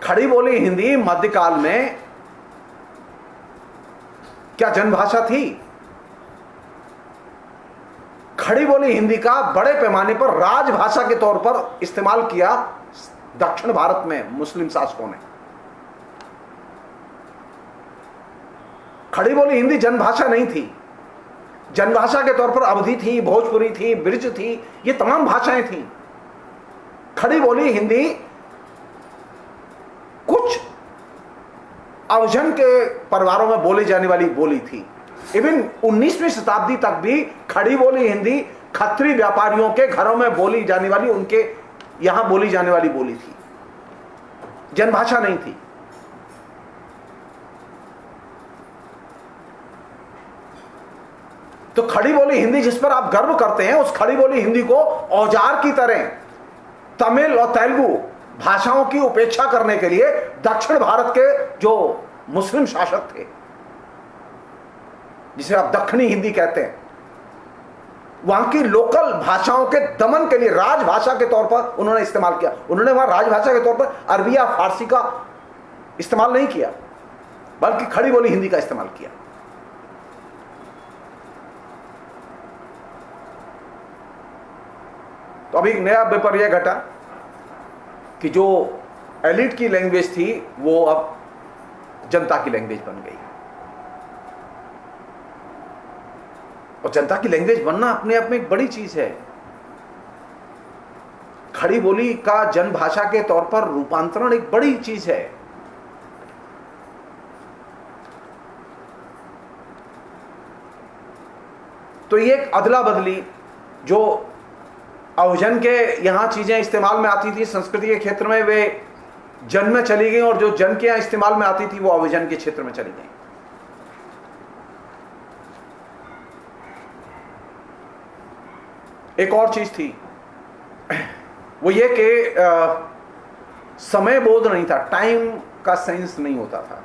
खड़ी बोली हिंदी मध्यकाल में क्या जनभाषा थी? खड़ी बोली हिंदी का बड़े पैमाने पर राजभाषा के तौर पर इस्तेमाल किया दक्षिण भारत में मुस्लिम शासकों ने। खड़ी बोली हिंदी जनभाषा नहीं थी। जनभाषा के तौर पर अवधी थी, भोजपुरी थी, ब्रिज थी, ये तमाम भाषाएं थी। खड़ी बोली हिंदी कुछ अवजन के परिवारों में बोली जाने वाली बोली थी। इवन 19वीं शताब्दी तक भी खड़ी बोली हिंदी खत्री व्यापारियों के घरों में बोली जाने वाली, उनके यहां बोली जाने वाली बोली थी, जनभाषा नहीं थी। तो खड़ी बोली हिंदी जिस पर आप गर्व करते हैं, उस खड़ी बोली हिंदी को औजार की तरह तमिल और तेलुगु भाषाओं की उपेक्षा करने के लिए दक्षिण भारत के जो मुस्लिम शासक थे, जिसे आप दक्षिणी हिंदी कहते हैं, वहां की लोकल भाषाओं के दमन के लिए राजभाषा के तौर पर उन्होंने इस्तेमाल किया। उन्होंने वहां राजभाषा के तौर पर अरबी या फारसी का इस्तेमाल नहीं किया, बल्कि खड़ी बोली हिंदी का इस्तेमाल किया। तो अभी नया विपर्य घटा कि जो एलिट की लैंग्वेज थी वो अब जनता की लैंग्वेज बन गई। और जनता की लैंग्वेज बनना अपने आप में एक बड़ी चीज है। खड़ी बोली का जनभाषा के तौर पर रूपांतरण एक बड़ी चीज है। तो ये एक अदला बदली, जो अवजन के यहां चीजें इस्तेमाल में आती थी संस्कृति के क्षेत्र में, वे जन में चली गई, और जो जन के यहां इस्तेमाल में आती थी वो अवजन के क्षेत्र में चली गई। एक और चीज थी, वो ये कि समय बोध नहीं था, टाइम का सेंस नहीं होता था।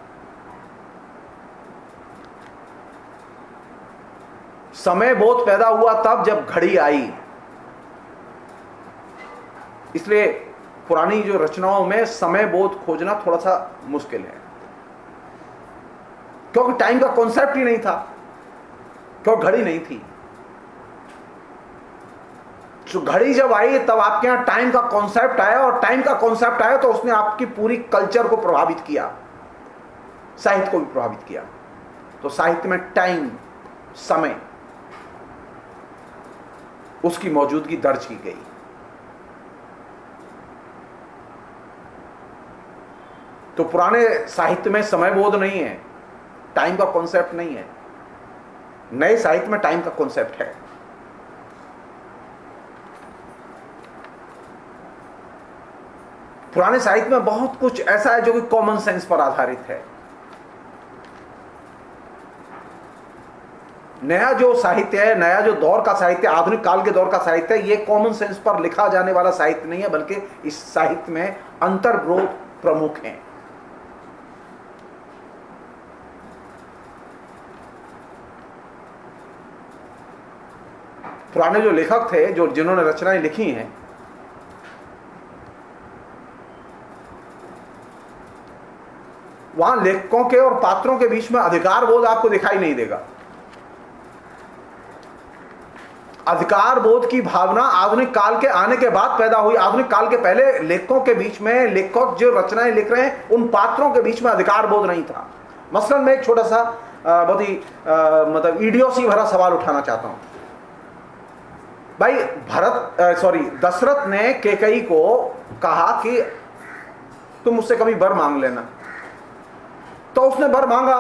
समय बोध पैदा हुआ तब जब घड़ी आई। इसलिए पुरानी जो रचनाओं में समय बोध खोजना थोड़ा सा मुश्किल है, क्योंकि टाइम का कॉन्सेप्ट ही नहीं था, क्योंकि घड़ी नहीं थी। तो घड़ी जब आई तब आपके यहां टाइम का कॉन्सेप्ट आया, और टाइम का कॉन्सेप्ट आया तो उसने आपकी पूरी कल्चर को प्रभावित किया, साहित्य को भी प्रभावित किया। तो साहित्य में टाइम, समय, उसकी मौजूदगी दर्ज की गई। तो पुराने साहित्य में समय बोध नहीं है, टाइम का कॉन्सेप्ट नहीं है। नए साहित्य में टाइम का कॉन्सेप्ट है। पुराने साहित्य में बहुत कुछ ऐसा है जो कि कॉमन सेंस पर आधारित है। नया जो साहित्य है, नया जो दौर का साहित्य, आधुनिक काल के दौर का साहित्य है, ये कॉमन सेंस पर लिखा जाने वाला साहित्य नहीं है, बल्कि इस साहित्य में अंतर्बोध प्रमुख हैं। पुराने जो लेखक थे, जो जिन्होंने रचनाएं लिखी हैं, वहां लेखकों के और पात्रों के बीच में अधिकार बोध आपको दिखाई नहीं देगा। अधिकार बोध की भावना आधुनिक काल के आने के बाद पैदा हुई। आधुनिक काल के पहले लेखकों के बीच में, लेखक जो रचनाएं लिख रहे हैं, उन पात्रों के बीच में अधिकार बोध नहीं था। मसलन मैं एक छोटा सा बहुत ही मतलब इडियोसी भरा सवाल उठाना चाहता हूं। भाई दशरथ ने कैकेयी को कहा कि तुम मुझसे कभी वर मांग लेना, तो उसने वर मांगा,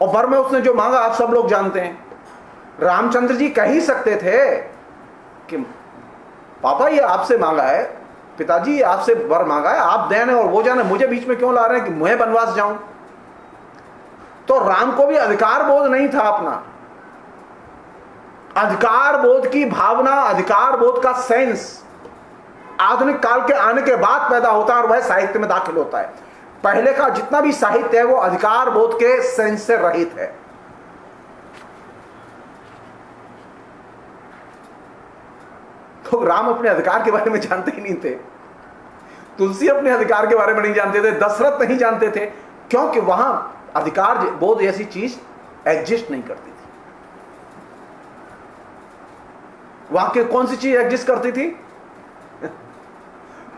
और वर में उसने जो मांगा आप सब लोग जानते हैं। रामचंद्र जी कह ही सकते थे कि पापा ये आपसे मांगा है, पिताजी आपसे वर मांगा है, आप देने और वो जाने, मुझे बीच में क्यों ला रहे हैं कि मैं वनवास जाऊं? तो राम को भी अधिकार बोध नहीं था अपना। अधिकार बोध की भावना, अधिकार बोध का सेंस आधुनिक काल के आने के बाद पैदा होता है और वह साहित्य में दाखिल होता है। पहले का जितना भी साहित्य है वो अधिकार बोध के सेंस से रहित है। तो राम अपने अधिकार के बारे में जानते ही नहीं थे, तुलसी अपने अधिकार के बारे में नहीं जानते थे, दशरथ नहीं जानते थे, क्योंकि वहां अधिकार बोध ऐसी चीज एग्जिस्ट नहीं करती थी। वहां के कौन सी चीज एग्जिस्ट करती थी?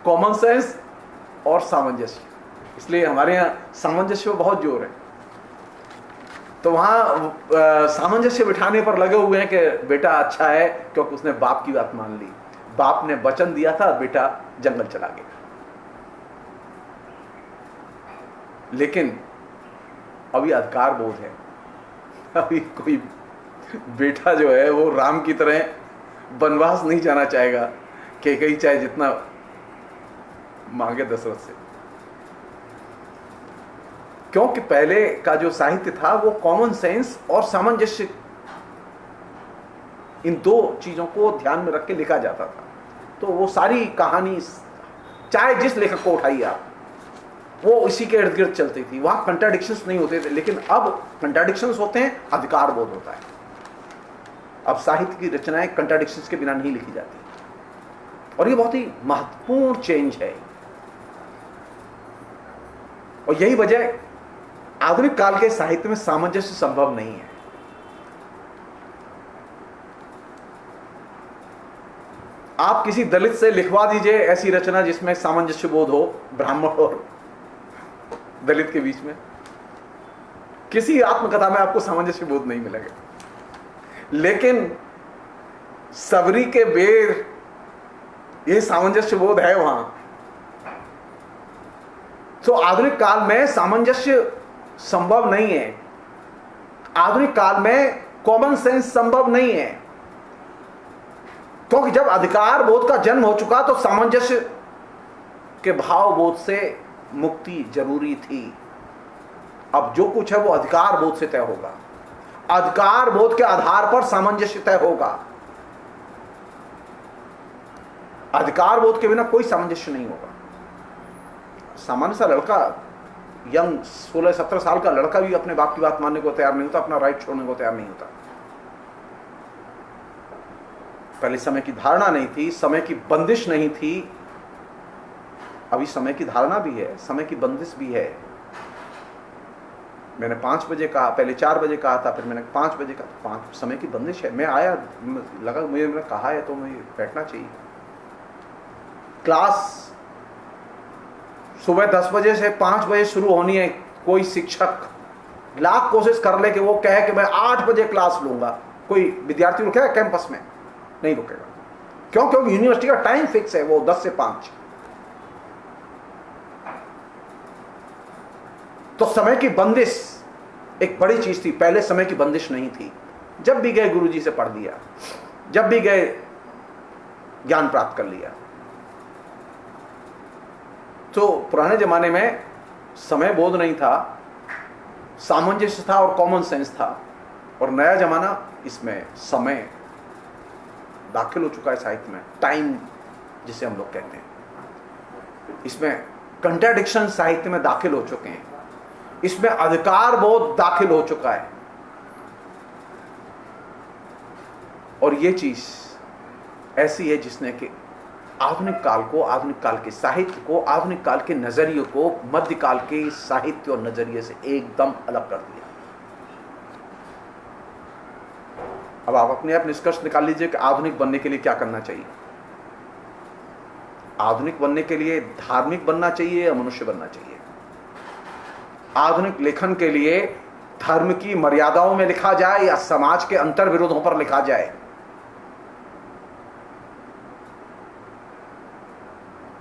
कॉमन सेंस और सामंजस्य। इसलिए हमारे यहां सामंजस्य पर बहुत जोर है। तो वहां सामंजस्य बिठाने पर लगे हुए हैं कि बेटा अच्छा है क्योंकि उसने बाप की बात मान ली, बाप ने वचन दिया था, बेटा जंगल चला गया। लेकिन अभी अधिकार बोध है, अभी कोई बेटा जो है वो राम की तरह वनवास नहीं जाना चाहेगा कि कहीं चाहे जितना मांगे दशरथ से, क्योंकि पहले का जो साहित्य था वो कॉमन सेंस और सामंजस्य, इन दो चीजों को ध्यान में रख के लिखा जाता था। तो वो सारी कहानी चाहे जिस लेखक को उठाइए आप, वो इसी के इर्द गिर्द चलती थी। वहां कंट्राडिक्शंस नहीं होते थे, लेकिन अब कंट्राडिक्शंस होते हैं, अधिकार बोध होता है। अब साहित्य की रचनाएं कंट्राडिक्शंस के बिना नहीं लिखी जाती, और ये बहुत ही महत्वपूर्ण चेंज है। और यही वजह आधुनिक काल के साहित्य में सामंजस्य संभव नहीं है। आप किसी दलित से लिखवा दीजिए ऐसी रचना जिसमें सामंजस्य बोध हो, ब्राह्मण और दलित के बीच में, किसी आत्मकथा में आपको सामंजस्य बोध नहीं मिलेगा। लेकिन सबरी के बेर, यह सामंजस्य बोध है वहां। तो आधुनिक काल में सामंजस्य संभव नहीं है, आधुनिक काल में कॉमन सेंस संभव नहीं है, क्योंकि जब अधिकार बोध का जन्म हो चुका तो सामंजस्य के भाव बोध से मुक्ति जरूरी थी। अब जो कुछ है वो अधिकार बोध से तय होगा, अधिकार बोध के आधार पर सामंजस्य तय होगा। अधिकार बोध के बिना कोई सामंजस्य नहीं होगा। सामान्य सा लड़का, यंग 16-17 साल का लड़का भी अपने बाप की बात मानने को तैयार नहीं होता, अपना राइट छोड़ने को तैयार नहीं होता। पहले समय की धारणा नहीं थी, समय की बंदिश नहीं थी। अभी समय की धारणा भी है, समय की बंदिश भी है। मैंने 5 बजे कहा, पहले 4 बजे कहा था, फिर मैंने 5 बजे कहा। 5 समय की बंदिश है। मैं आया, लगा मुझे, मैंने कहा है तो मुझे बैठना चाहिए। क्लास सुबह 10 बजे से 5 बजे शुरू होनी है। कोई शिक्षक लाख कोशिश कर ले कि वो कहे कि मैं 8 बजे क्लास लूंगा, कोई विद्यार्थी रुकेगा कैंपस में? नहीं रुकेगा। क्यों? क्योंकि यूनिवर्सिटी का टाइम फिक्स है, वो 10 से 5। तो समय की बंदिश एक बड़ी चीज थी। पहले समय की बंदिश नहीं थी। जब भी गए गुरुजी से पढ़ लिया, जब भी गए ज्ञान प्राप्त कर लिया। तो पुराने जमाने में समय बोध नहीं था, सामंजस्य था और कॉमन सेंस था। और नया जमाना, इसमें समय दाखिल हो चुका है साहित्य में, टाइम जिसे हम लोग कहते हैं। इसमें कंट्राडिक्शन साहित्य में दाखिल हो चुके हैं, इसमें अधिकार बोध दाखिल हो चुका है। और ये चीज ऐसी है जिसने कि आधुनिक काल को, आधुनिक काल के साहित्य को, आधुनिक काल के नजरिए को मध्यकाल के साहित्य और नजरिए से एकदम अलग कर दिया। अब आप अपने आप निष्कर्ष निकाल लीजिए कि आधुनिक बनने के लिए क्या करना चाहिए। आधुनिक बनने के लिए धार्मिक बनना चाहिए या मनुष्य बनना चाहिए? आधुनिक लेखन के लिए धर्म की मर्यादाओं में लिखा जाए या समाज के अंतर विरोधों पर लिखा जाए?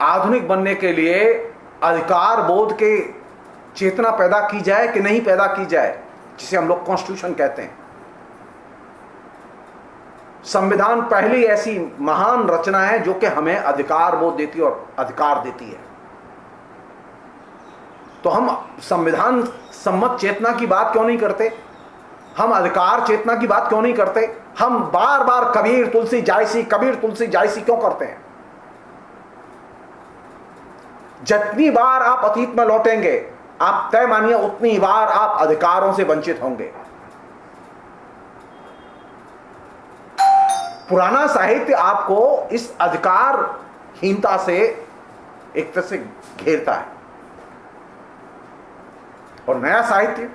आधुनिक बनने के लिए अधिकार बोध के चेतना पैदा की जाए कि नहीं पैदा की जाए, जिसे हम लोग कॉन्स्टिट्यूशन कहते हैं? संविधान पहली ऐसी महान रचना है जो कि हमें अधिकार बोध देती है और अधिकार देती है। तो हम संविधान सम्मत चेतना की बात क्यों नहीं करते? हम अधिकार चेतना की बात क्यों नहीं करते? हम बार बार कबीर तुलसी जायसी, कबीर तुलसी जायसी क्यों करते हैं? जितनी बार आप अतीत में लौटेंगे, आप तय मानिए उतनी बार आप अधिकारों से वंचित होंगे। पुराना साहित्य आपको इस अधिकारहीनता से एक तरह से घेरता है और नया साहित्य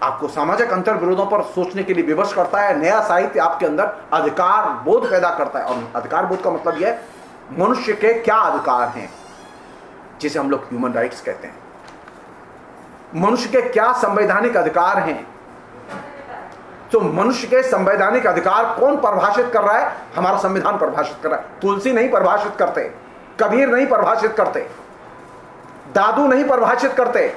आपको सामाजिक अंतर विरोधों पर सोचने के लिए विवश करता है। नया साहित्य आपके अंदर अधिकार बोध पैदा करता है और अधिकार बोध का मतलब यह है मनुष्य के क्या अधिकार हैं, जिसे हम लोग ह्यूमन राइट्स कहते हैं। मनुष्य के क्या संवैधानिक अधिकार हैं? तो मनुष्य के संवैधानिक अधिकार कौन परिभाषित कर रहा है? हमारा संविधान परिभाषित कर रहा है। तुलसी नहीं परिभाषित करते, कबीर नहीं परिभाषित करते, दादू नहीं परिभाषित करते।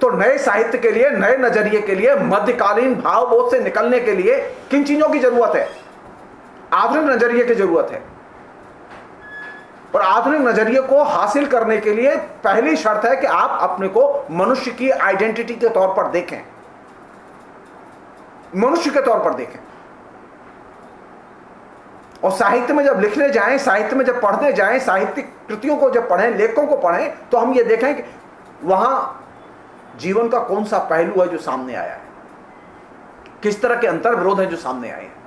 तो नए साहित्य के लिए, नए नजरिए के लिए, मध्यकालीन भावबोध से निकलने के लिए किन चीजों की जरूरत है? आधुनिक नजरिए की जरूरत है। और आधुनिक नजरिए को हासिल करने के लिए पहली शर्त है कि आप अपने को मनुष्य की आइडेंटिटी के तौर पर देखें, मनुष्य के तौर पर देखें। और साहित्य में जब लिखने जाएं, साहित्य में जब पढ़ने जाएं, साहित्यिक कृतियों को जब पढ़ें, लेखकों को पढ़ें, तो हम ये देखें कि वहां जीवन का कौन सा पहलू है जो सामने आया है, किस तरह के अंतर विरोध है जो सामने आए हैं।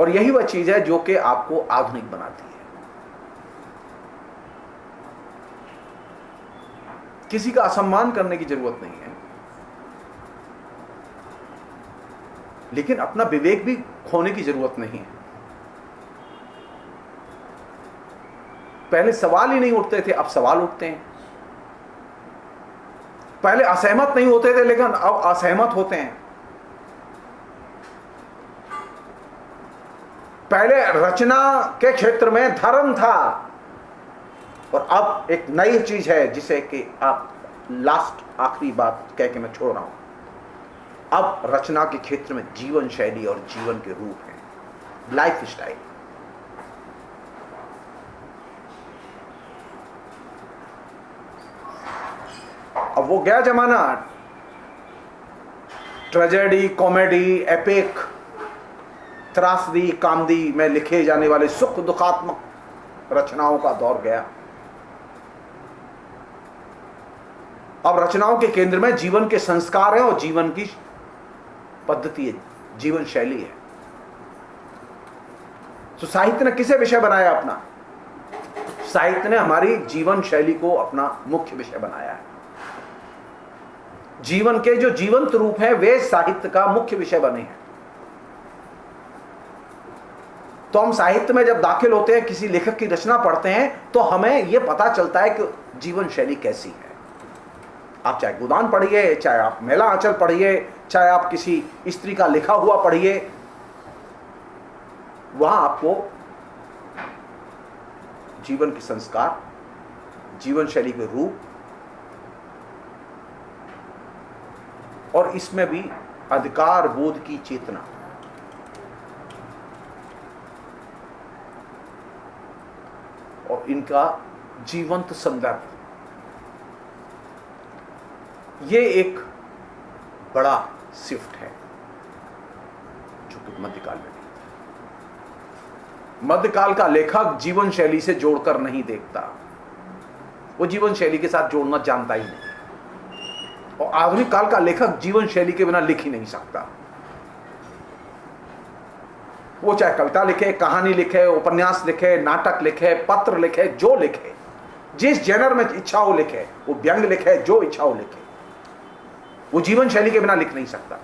और यही वह चीज है जो कि आपको आधुनिक बनाती है। किसी का असम्मान करने की जरूरत नहीं है, लेकिन अपना विवेक भी खोने की जरूरत नहीं है। पहले सवाल ही नहीं उठते थे, अब सवाल उठते हैं। पहले असहमत नहीं होते थे, लेकिन अब असहमत होते हैं। पहले रचना के क्षेत्र में धर्म था और अब एक नई चीज है जिसे कि आप लास्ट आखिरी बात कह के मैं छोड़ रहा हूं। अब रचना के क्षेत्र में जीवन शैली और जीवन के रूप है, लाइफ स्टाइल। अब वो गया जमाना ट्रेजेडी, कॉमेडी, एपिक, त्रासदी, कामदी में लिखे जाने वाले सुख दुखात्मक रचनाओं का दौर गया। अब रचनाओं के केंद्र में जीवन के संस्कार है और जीवन की पद्धति है, जीवन शैली है। तो साहित्य ने किसे विषय बनाया अपना? साहित्य ने हमारी जीवन शैली को अपना मुख्य विषय बनाया है। जीवन के जो जीवंत रूप हैं वे साहित्य का मुख्य विषय बने हैं। तो हम साहित्य में जब दाखिल होते हैं, किसी लेखक की रचना पढ़ते हैं, तो हमें यह पता चलता है कि जीवन शैली कैसी है। आप चाहे गोदान पढ़िए, चाहे आप मेला आंचल पढ़िए, चाहे आप किसी स्त्री का लिखा हुआ पढ़िए, वहां आपको जीवन के संस्कार, जीवन शैली के रूप और इसमें भी अधिकार बोध की चेतना और इनका जीवंत संदर्भ, ये एक बड़ा शिफ्ट है जो कि मध्यकाल में नहीं था। मध्यकाल का लेखक जीवन शैली से जोड़कर नहीं देखता, वो जीवन शैली के साथ जोड़ना जानता ही नहीं। और आधुनिक काल का लेखक जीवन शैली के बिना लिख ही नहीं सकता। वो चाहे कविता लिखे, कहानी लिखे, उपन्यास लिखे, नाटक लिखे, पत्र लिखे, जो लिखे, जिस जेनर में इच्छा हो लिखे, वो व्यंग लिखे, जो इच्छा हो लिखे, वो जीवन शैली के बिना लिख नहीं सकता।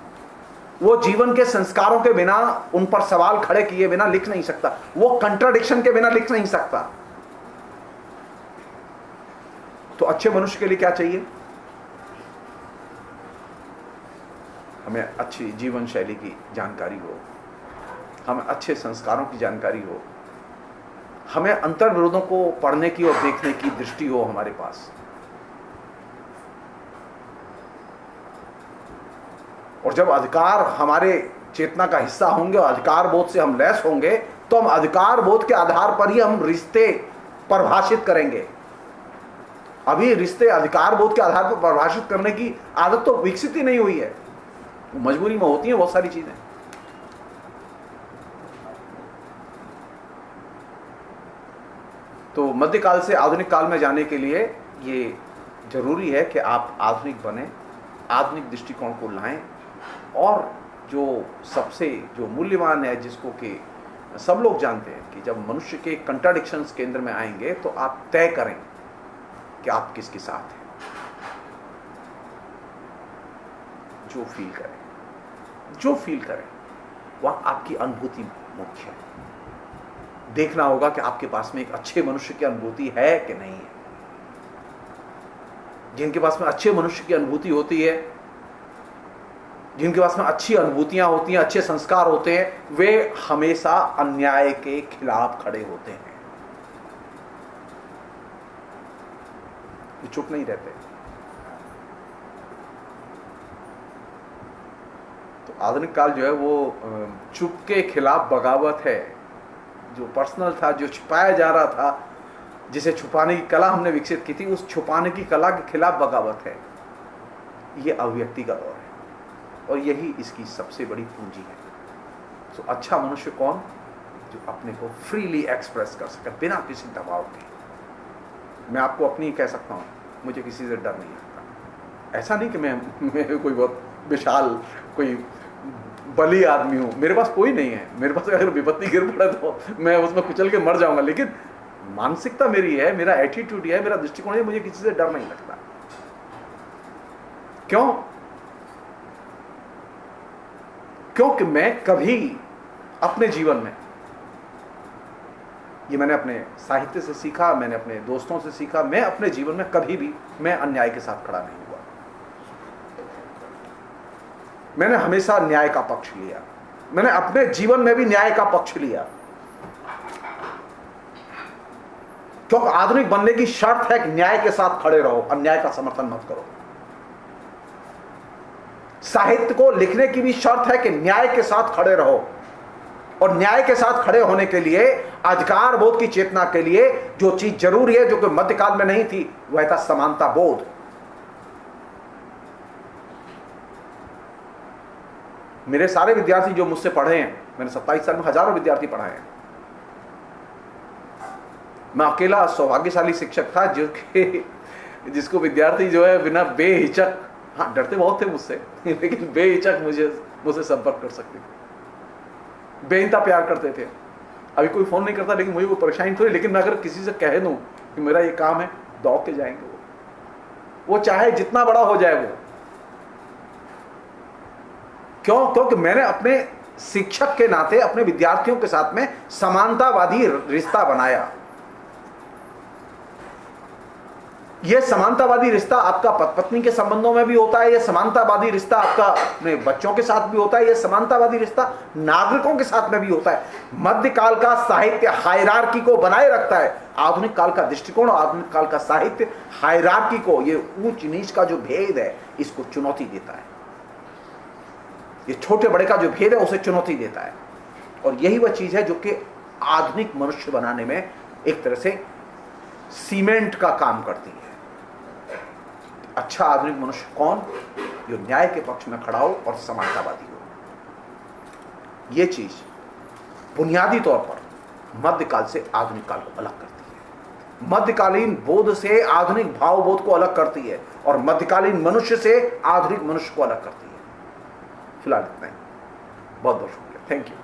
वो जीवन के संस्कारों के बिना, उन पर सवाल खड़े किए बिना लिख नहीं सकता। वो कंट्राडिक्शन के बिना लिख नहीं सकता। तो अच्छे मनुष्य के लिए क्या चाहिए? हमें अच्छी जीवन शैली की जानकारी हो, हमें अच्छे संस्कारों की जानकारी हो, हमें अंतर विरोधों को पढ़ने की और देखने की दृष्टि हो हमारे पास। और जब अधिकार हमारे चेतना का हिस्सा होंगे और अधिकार बोध से हम लैस होंगे, तो हम अधिकार बोध के आधार पर ही हम रिश्ते परिभाषित करेंगे। अभी रिश्ते अधिकार बोध के आधार पर परिभाषित करने की आदत तो विकसित ही नहीं हुई है, मजबूरी में होती है बहुत सारी चीजें। तो मध्यकाल से आधुनिक काल में जाने के लिए ये जरूरी है कि आप आधुनिक बने, आधुनिक दृष्टिकोण को लाएं, और जो सबसे जो मूल्यवान है, जिसको कि सब लोग जानते हैं कि जब मनुष्य के कंट्राडिक्शंस केंद्र में आएंगे तो आप तय करें कि आप किसके साथ हैं। जो फील करें वह आपकी अनुभूति मुख्य है। देखना होगा कि आपके पास में एक अच्छे मनुष्य की अनुभूति है कि नहीं है। जिनके पास में अच्छे मनुष्य की अनुभूति होती है, जिनके पास में अच्छी अनुभूतियां होती हैं, अच्छे संस्कार होते हैं, वे हमेशा अन्याय के खिलाफ खड़े होते हैं। ये चुप नहीं रहते। तो आधुनिक काल जो है वो चुप के खिलाफ बगावत है। जो पर्सनल था, जो छुपाया जा रहा था, जिसे छुपाने की कला हमने विकसित की थी, उस छुपाने की कला के खिलाफ बगावत है। ये अभिव्यक्ति का दौर है और यही इसकी सबसे बड़ी पूंजी है। तो अच्छा मनुष्य कौन? जो अपने को फ्रीली एक्सप्रेस कर सके बिना किसी दबाव के। मैं आपको अपनी कह सकता हूँ, मुझे किसी से डर नहीं लगता। ऐसा नहीं कि मैं कोई बहुत विशाल, कोई बली आदमी हूँ। मेरे पास कोई नहीं है। मेरे पास अगर विपत्ति गिर पड़े तो मैं उसमें कुचल के मर जाऊंगा, लेकिन मानसिकता मेरी है, मेरा एटीट्यूड है, मेरा दृष्टिकोण है, मुझे किसी से डर नहीं लगता। क्यों? क्योंकि मैं कभी अपने जीवन में, ये मैंने अपने साहित्य से सीखा, मैंने अपने दोस्तों से सीखा, मैं अपने जीवन में कभी भी मैं अन्याय के साथ खड़ा नहीं हुआ। मैंने हमेशा न्याय का पक्ष लिया। मैंने अपने जीवन में भी न्याय का पक्ष लिया, क्योंकि आधुनिक बनने की शर्त है कि न्याय के साथ खड़े रहो, अन्याय का समर्थन मत करो। साहित्य को लिखने की भी शर्त है कि न्याय के साथ खड़े रहो, और न्याय के साथ खड़े होने के लिए, अधिकार बोध की चेतना के लिए जो चीज जरूरी है, जो कि मध्यकाल में नहीं थी, वह था समानता बोध। मेरे सारे विद्यार्थी जो मुझसे पढ़े हैं, मैंने 27 साल में हजारों विद्यार्थी पढ़ाए हैं। मैं अकेला सौभाग्यशाली शिक्षक था जिसको विद्यार्थी जो है बिना बेहिचक, हाँ डरते बहुत थे मुझसे, लेकिन बेहिचक मुझसे संपर्क कर सकते थे, बेइंतहा प्यार करते थे। अभी कोई फोन नहीं करता, लेकिन मुझे कोई परेशानी थोड़ी, लेकिन मैं अगर किसी से कह दूं कि मेरा ये काम है, दौड़ के जाएंगे वो चाहे जितना बड़ा हो जाए वो। क्यों? क्योंकि मैंने अपने शिक्षक के नाते अपने विद्यार्थियों के साथ में समानतावादी रिश्ता बनाया। यह समानतावादी रिश्ता आपका पत्नी के संबंधों में भी होता है, यह समानतावादी रिश्ता आपका अपने बच्चों के साथ भी होता है, यह समानतावादी रिश्ता नागरिकों के साथ में भी होता है। मध्यकाल का साहित्य हायरार्की को बनाए रखता है। आधुनिक काल का दृष्टिकोण, आधुनिक काल का साहित्य हायरार्की को, ये ऊंच नीच का जो भेद है, इसको चुनौती देता है। ये छोटे बड़े का जो भेद है उसे चुनौती देता है। और यही वह चीज है जो कि आधुनिक मनुष्य बनाने में एक तरह से सीमेंट का काम करती है। अच्छा आधुनिक मनुष्य कौन? जो न्याय के पक्ष में खड़ा हो और समानतावादी हो। यह चीज बुनियादी तौर पर मध्यकाल से आधुनिक काल को अलग करती है, मध्यकालीन बोध से आधुनिक भाव बोध को अलग करती है, और मध्यकालीन मनुष्य से आधुनिक मनुष्य को अलग करती है। फिलहाल इतना ही। बहुत बहुत शुक्रिया। Thank you.